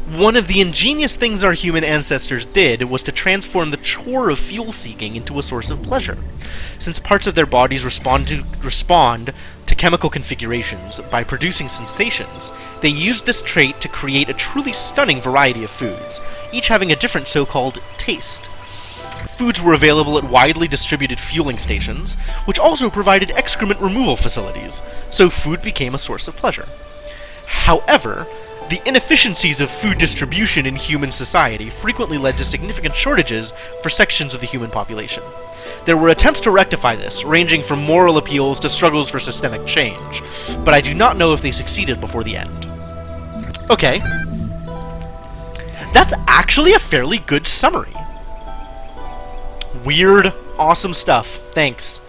One of the ingenious things our human ancestors did was to transform the chore of fuel-seeking into a source of pleasure. Since parts of their bodies respond to chemical configurations by producing sensations, they used this trait to create a truly stunning variety of foods, each having a different so-called taste. Foods were available at widely distributed fueling stations, which also provided excrement removal facilities, so food became a source of pleasure. However, the inefficiencies of food distribution in human society frequently led to significant shortages for sections of the human population. There were attempts to rectify this, ranging from moral appeals to struggles for systemic change, but I do not know if they succeeded before the end. Okay. That's actually a fairly good summary. Weird, awesome stuff. Thanks.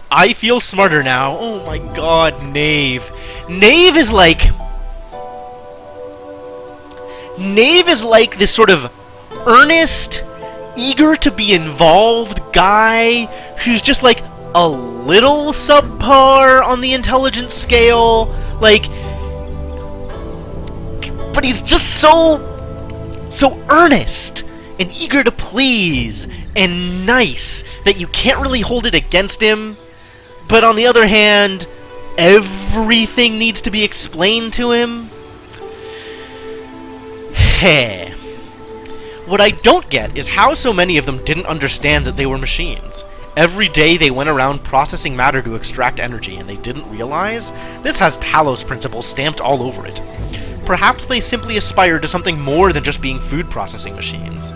I feel smarter now. Oh my god, Knave. Knave is like this sort of earnest, eager to be involved guy who's just like a little subpar on the intelligence scale, like, but he's just so earnest and eager to please and nice that you can't really hold it against him. But on the other hand, everything needs to be explained to him. Heh. What I don't get is how so many of them didn't understand that they were machines. Every day they went around processing matter to extract energy, and they didn't realize this has Talos Principle stamped all over it. Perhaps they simply aspired to something more than just being food processing machines.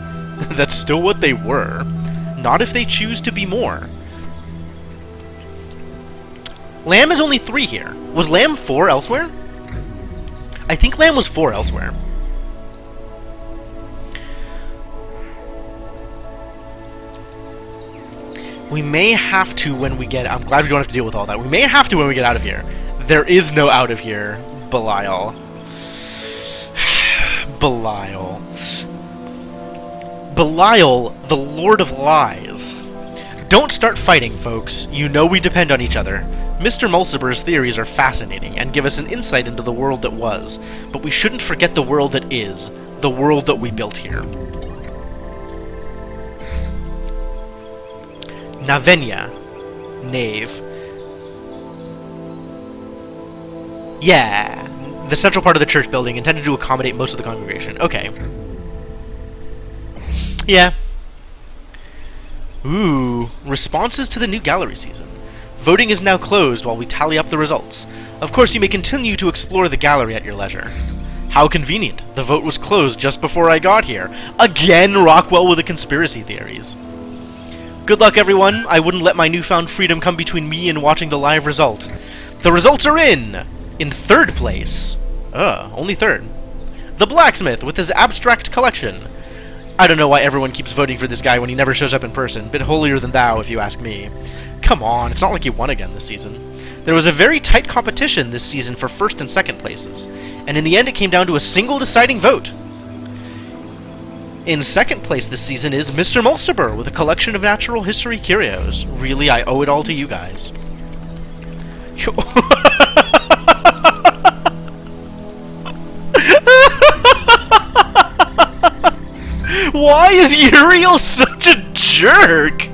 That's still what they were. Not if they choose to be more. Lamb is only 3 here. Was Lamb 4 elsewhere? I think Lamb was 4 elsewhere. We may have to when we get... I'm glad we don't have to deal with all that. We may have to when we get out of here. There is no out of here, Belial. Belial. Belial, the Lord of Lies. Don't start fighting, folks. You know we depend on each other. Mr. Mulciber's theories are fascinating and give us an insight into the world that was, but we shouldn't forget the world that is, the world that we built here. Navenya. Knave. Yeah. The central part of the church building, intended to accommodate most of the congregation. Okay. Yeah. Ooh. Responses to the new gallery season. Voting is now closed while we tally up the results. Of course, you may continue to explore the gallery at your leisure. How convenient. The vote was closed just before I got here. Again, Rockwell with the conspiracy theories. Good luck, everyone. I wouldn't let my newfound freedom come between me and watching the live result. The results are in! In 3rd place. Only 3rd. The Blacksmith with his abstract collection. I don't know why everyone keeps voting for this guy when he never shows up in person. Bit holier than thou, if you ask me. Come on, it's not like he won again this season. There was a very tight competition this season for 1st and 2nd places, and in the end it came down to a single deciding vote. In 2nd place this season is Mr. Mulciber with a collection of natural history curios. Really, I owe it all to you guys. Why is Uriel such a jerk?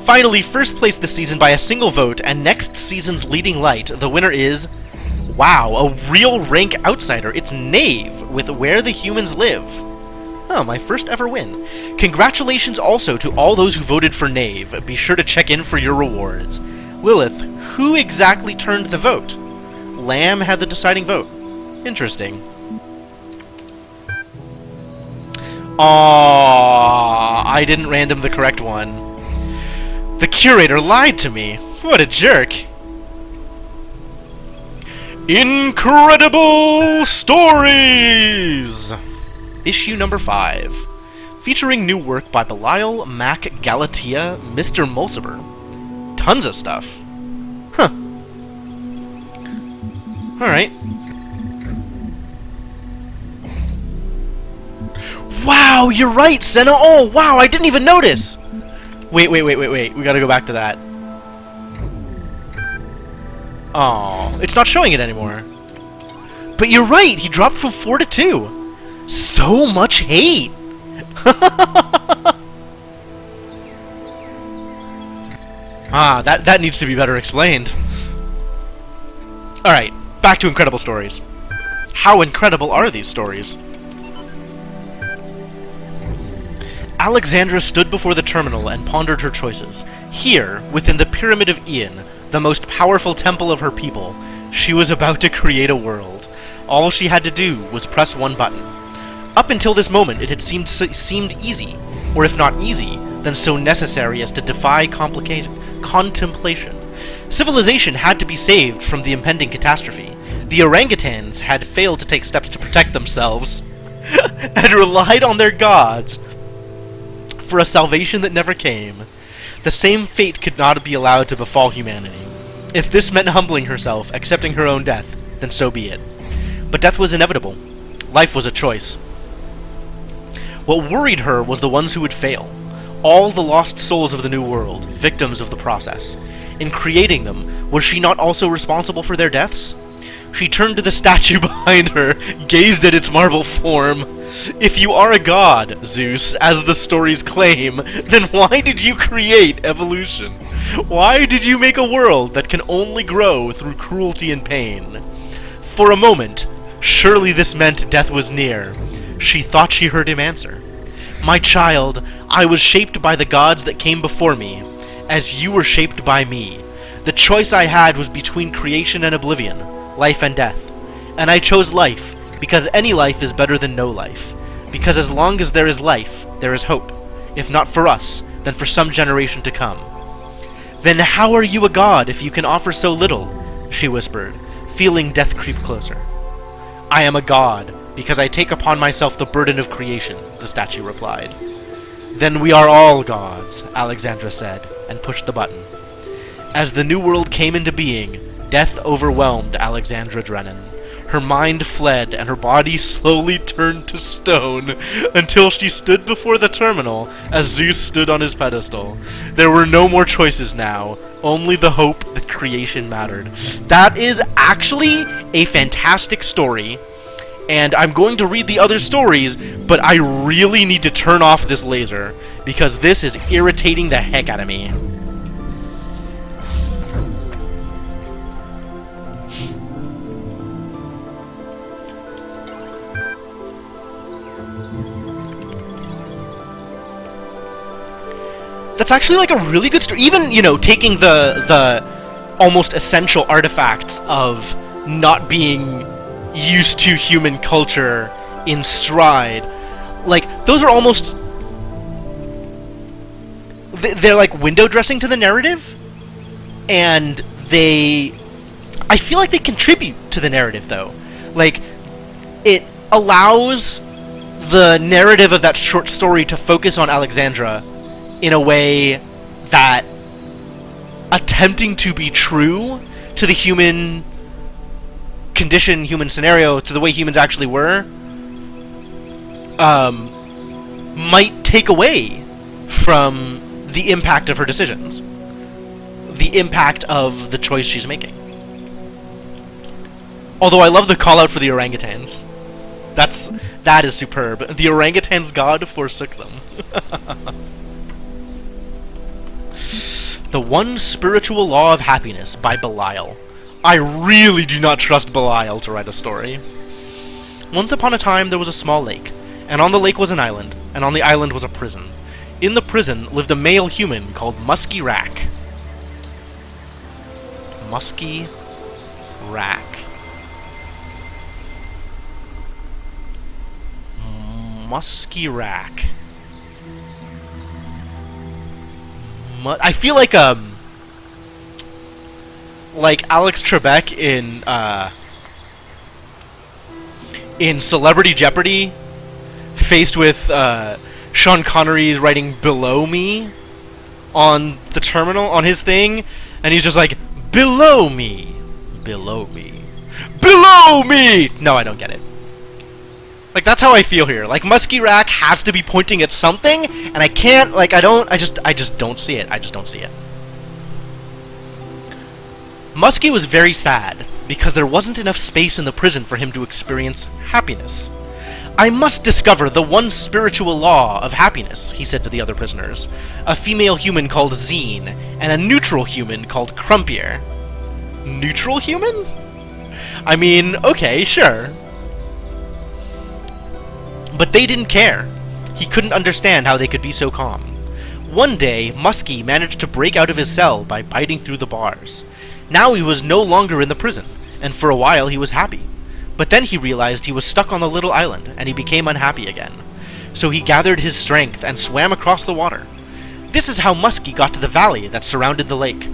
Finally, 1st place this season by a single vote, and next season's leading light. The winner is Wow, a real rank outsider. It's Knave, with Where the Humans Live. Oh, my first ever win. Congratulations also to all those who voted for Knave. Be sure to check in for your rewards. Lilith, who exactly turned the vote? Lamb had the deciding vote. Interesting. Aww, I didn't random the correct one. The curator lied to me. What a jerk. Incredible Stories! Issue number 5. Featuring new work by Belial, Mac, Galatea, Mr. Mulciber. Tons of stuff. Huh. Alright. Wow, you're right, Senna! Oh, wow, I didn't even notice! Wait. We gotta go back to that. Oh, it's not showing it anymore. But you're right, he dropped from 4 to 2. So much hate! That needs to be better explained. Alright, back to Incredible Stories. How incredible are these stories? Alexandra stood before the terminal and pondered her choices. Here, within the Pyramid of Ian, the most powerful temple of her people, she was about to create a world. All she had to do was press one button. Up until this moment, it had seemed easy, or if not easy, then so necessary as to defy contemplation. Civilization had to be saved from the impending catastrophe. The orangutans had failed to take steps to protect themselves, and relied on their gods for a salvation that never came. The same fate could not be allowed to befall humanity. If this meant humbling herself, accepting her own death, then so be it. But death was inevitable. Life was a choice. What worried her was the ones who would fail. All the lost souls of the New World, victims of the process. In creating them, was she not also responsible for their deaths? She turned to the statue behind her, gazed at its marble form. If you are a god, Zeus, as the stories claim, then why did you create evolution? Why did you make a world that can only grow through cruelty and pain? For a moment, surely this meant death was near. She thought she heard him answer. My child, I was shaped by the gods that came before me, as you were shaped by me. The choice I had was between creation and oblivion, life and death. And I chose life, because any life is better than no life. Because as long as there is life, there is hope. If not for us, then for some generation to come. Then how are you a god if you can offer so little? She whispered, feeling death creep closer. I am a god, because I take upon myself the burden of creation, the statue replied. Then we are all gods, Alexandra said, and pushed the button. As the new world came into being, death overwhelmed Alexandra Drennan. Her mind fled, and her body slowly turned to stone, until she stood before the terminal, as Zeus stood on his pedestal. There were no more choices now, only the hope that creation mattered. That is actually a fantastic story, and I'm going to read the other stories, but I really need to turn off this laser, because this is irritating the heck out of me. That's actually like a really good story. Even, you know, taking the almost essential artifacts of not being used to human culture in stride, like, those are almost... they're like window dressing to the narrative, and I feel like they contribute to the narrative, though. Like, it allows the narrative of that short story to focus on Alexandra in a way that, attempting to be true to the human condition, human scenario, to the way humans actually were, might take away from the impact of her decisions. The impact of the choice she's making. Although I love the call out for the orangutans. That is superb. The orangutans' god forsook them. The One Spiritual Law of Happiness by Belial. I really do not trust Belial to write a story. Once upon a time there was a small lake, and on the lake was an island, and on the island was a prison. In the prison lived a male human called Musky Rack. Musky Rack. Musky Rack. I feel like Alex Trebek in Celebrity Jeopardy, faced with Sean Connery's writing "Below Me" on the terminal on his thing, and he's just like, "Below me, below me, below me." No, I don't get it. Like, that's how I feel here. Like, Musky Rack has to be pointing at something, and I can't, like, I just don't see it. I just don't see it. Musky was very sad, because there wasn't enough space in the prison for him to experience happiness. "I must discover the one spiritual law of happiness," he said to the other prisoners. A female human called Zine, and a neutral human called Crumpier. Neutral human? I mean, okay, sure. But they didn't care. He couldn't understand how they could be so calm. One day, Musky managed to break out of his cell by biting through the bars. Now he was no longer in the prison, and for a while he was happy. But then he realized he was stuck on the little island, and he became unhappy again. So he gathered his strength and swam across the water. This is how Musky got to the valley that surrounded the lake.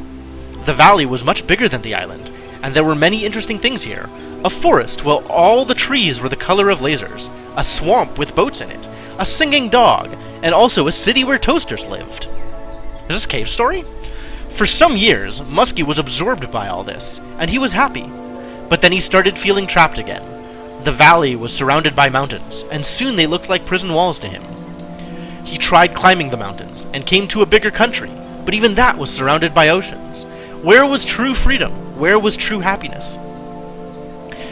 The valley was much bigger than the island, and there were many interesting things here. A forest where all the trees were the color of lasers, a swamp with boats in it, a singing dog, and also a city where toasters lived. Is this Cave Story? For some years, Musky was absorbed by all this, and he was happy. But then he started feeling trapped again. The valley was surrounded by mountains, and soon they looked like prison walls to him. He tried climbing the mountains, and came to a bigger country, but even that was surrounded by oceans. Where was true freedom? Where was true happiness?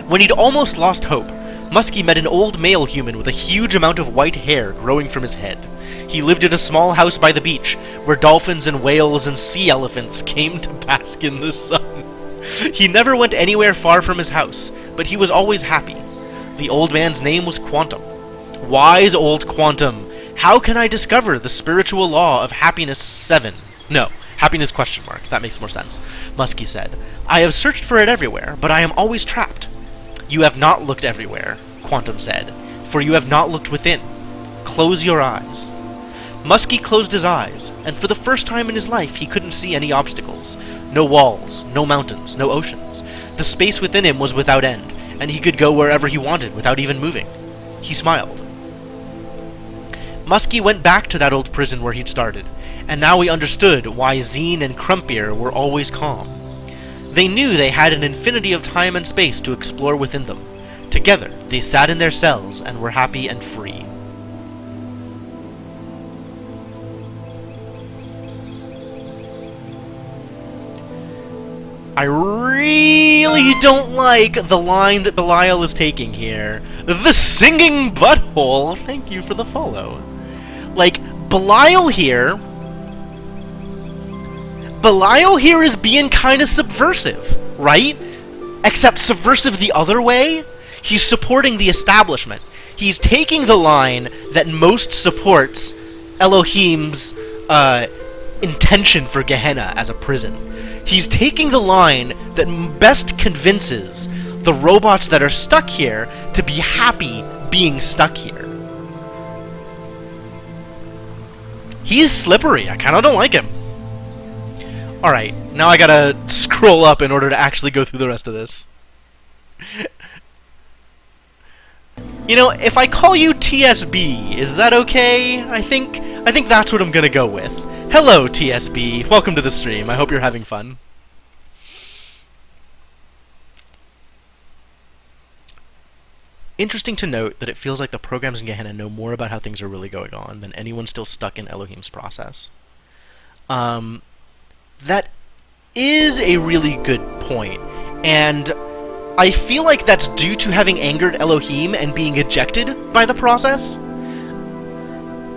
When he'd almost lost hope, Musky met an old male human with a huge amount of white hair growing from his head. He lived in a small house by the beach, where dolphins and whales and sea elephants came to bask in the sun. He never went anywhere far from his house, but he was always happy. The old man's name was Quantum. Wise old Quantum, how can I discover the spiritual law of happiness 7? No, happiness question mark. That makes more sense. Musky said, "I have searched for it everywhere, but I am always trapped." "You have not looked everywhere," Quantum said, "for you have not looked within. Close your eyes." Musky closed his eyes, and for the first time in his life he couldn't see any obstacles. No walls, no mountains, no oceans. The space within him was without end, and he could go wherever he wanted without even moving. He smiled. Musky went back to that old prison where he'd started, and now he understood why Zine and Crumpier were always calm. They knew they had an infinity of time and space to explore within them. Together, they sat in their cells and were happy and free. I really don't like the line that Belial is taking here. The singing butthole! Thank you for the follow. Like, Belial here is being kind of subversive, right? Except subversive the other way. He's supporting the establishment. He's taking the line that most supports Elohim's intention for Gehenna as a prison. He's taking the line that best convinces the robots that are stuck here to be happy being stuck here. He's slippery. I kind of don't like him. Alright, now I gotta scroll up in order to actually go through the rest of this. You know, if I call you TSB, is that okay? I think that's what I'm gonna go with. Hello, TSB. Welcome to the stream. I hope you're having fun. Interesting to note that it feels like the programs in Gehenna know more about how things are really going on than anyone still stuck in Elohim's process. That is a really good point, and I feel like that's due to having angered Elohim and being ejected by the process.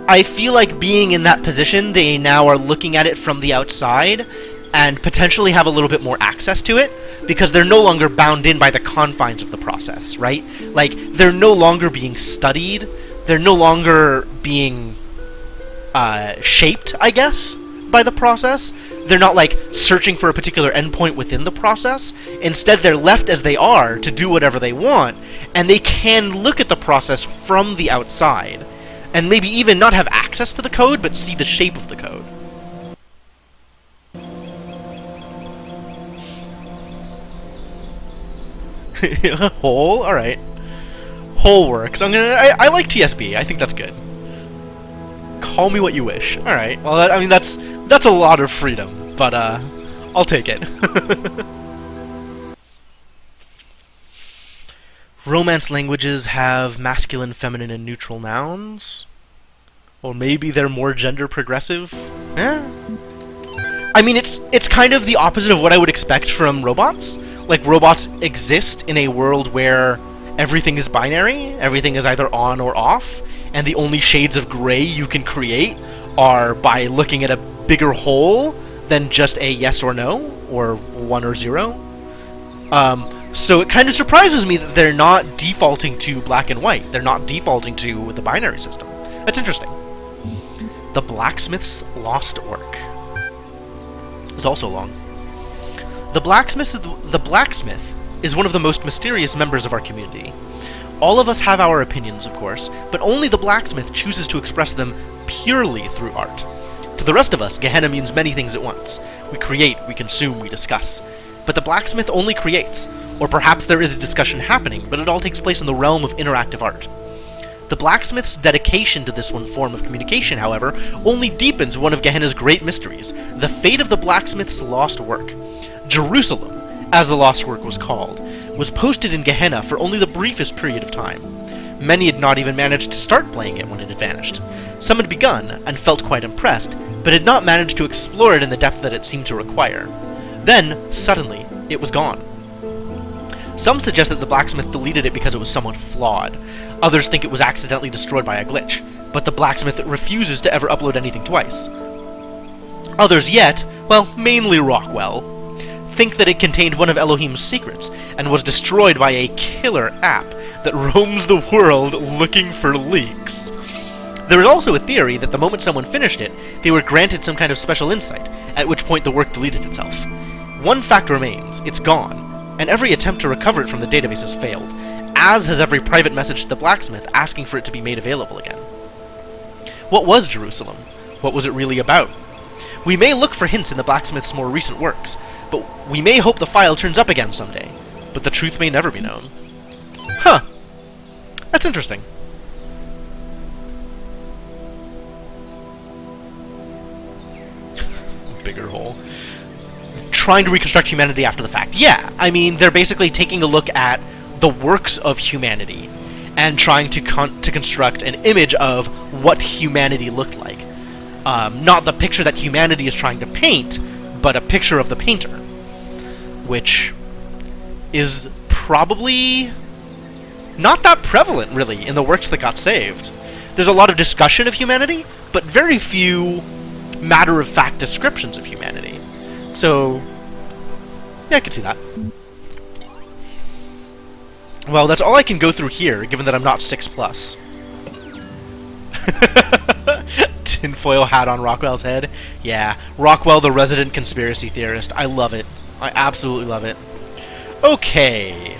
I feel like being in that position, they now are looking at it from the outside, and potentially have a little bit more access to it, because they're no longer bound in by the confines of the process, right? Like, they're no longer being studied, they're no longer being shaped, I guess, by the process. They're not, like, searching for a particular endpoint within the process. Instead, they're left as they are to do whatever they want, and they can look at the process from the outside, and maybe even not have access to the code, but see the shape of the code. Whole? Alright. Whole works. I like TSB. I think that's good. Call me what you wish. Alright. Well, I mean, that's a lot of freedom, but, I'll take it. Romance languages have masculine, feminine, and neutral nouns. Or maybe they're more gender progressive? Eh? I mean, it's kind of the opposite of what I would expect from robots. Like, robots exist in a world where everything is binary, everything is either on or off, and the only shades of gray you can create are by looking at a bigger whole than just a yes or no, or 1 or 0. So it kind of surprises me that they're not defaulting to black and white. They're not defaulting to the binary system. That's interesting. The blacksmith's lost work is also long. The blacksmith is one of the most mysterious members of our community. All of us have our opinions, of course, but only the blacksmith chooses to express them purely through art. To the rest of us, Gehenna means many things at once. We create, we consume, we discuss. But the blacksmith only creates, or perhaps there is a discussion happening, but it all takes place in the realm of interactive art. The blacksmith's dedication to this one form of communication, however, only deepens one of Gehenna's great mysteries, the fate of the blacksmith's lost work. Jerusalem, as the lost work was called, was posted in Gehenna for only the briefest period of time. Many had not even managed to start playing it when it had vanished. Some had begun, and felt quite impressed, but had not managed to explore it in the depth that it seemed to require. Then, suddenly, it was gone. Some suggest that the blacksmith deleted it because it was somewhat flawed. Others think it was accidentally destroyed by a glitch, but the blacksmith refuses to ever upload anything twice. Others yet, well, mainly Rockwell, think that it contained one of Elohim's secrets, and was destroyed by a killer app that roams the world looking for leaks. There is also a theory that the moment someone finished it, they were granted some kind of special insight, at which point the work deleted itself. One fact remains, it's gone, and every attempt to recover it from the database has failed, as has every private message to the blacksmith asking for it to be made available again. What was Jerusalem? What was it really about? We may look for hints in the blacksmith's more recent works, but we may hope the file turns up again someday, but the truth may never be known. Huh. That's interesting. Bigger hole. Trying to reconstruct humanity after the fact. Yeah, I mean, they're basically taking a look at the works of humanity and trying to construct an image of what humanity looked like. Not the picture that humanity is trying to paint, but a picture of the painter, which is probably not that prevalent, really, in the works that got saved. There's a lot of discussion of humanity, but very few matter-of-fact descriptions of humanity. So, yeah, I can see that. Well, that's all I can go through here, given that I'm not 6+. Tinfoil hat on Rockwell's head. Yeah, Rockwell, the resident conspiracy theorist. I love it. I absolutely love it. Okay.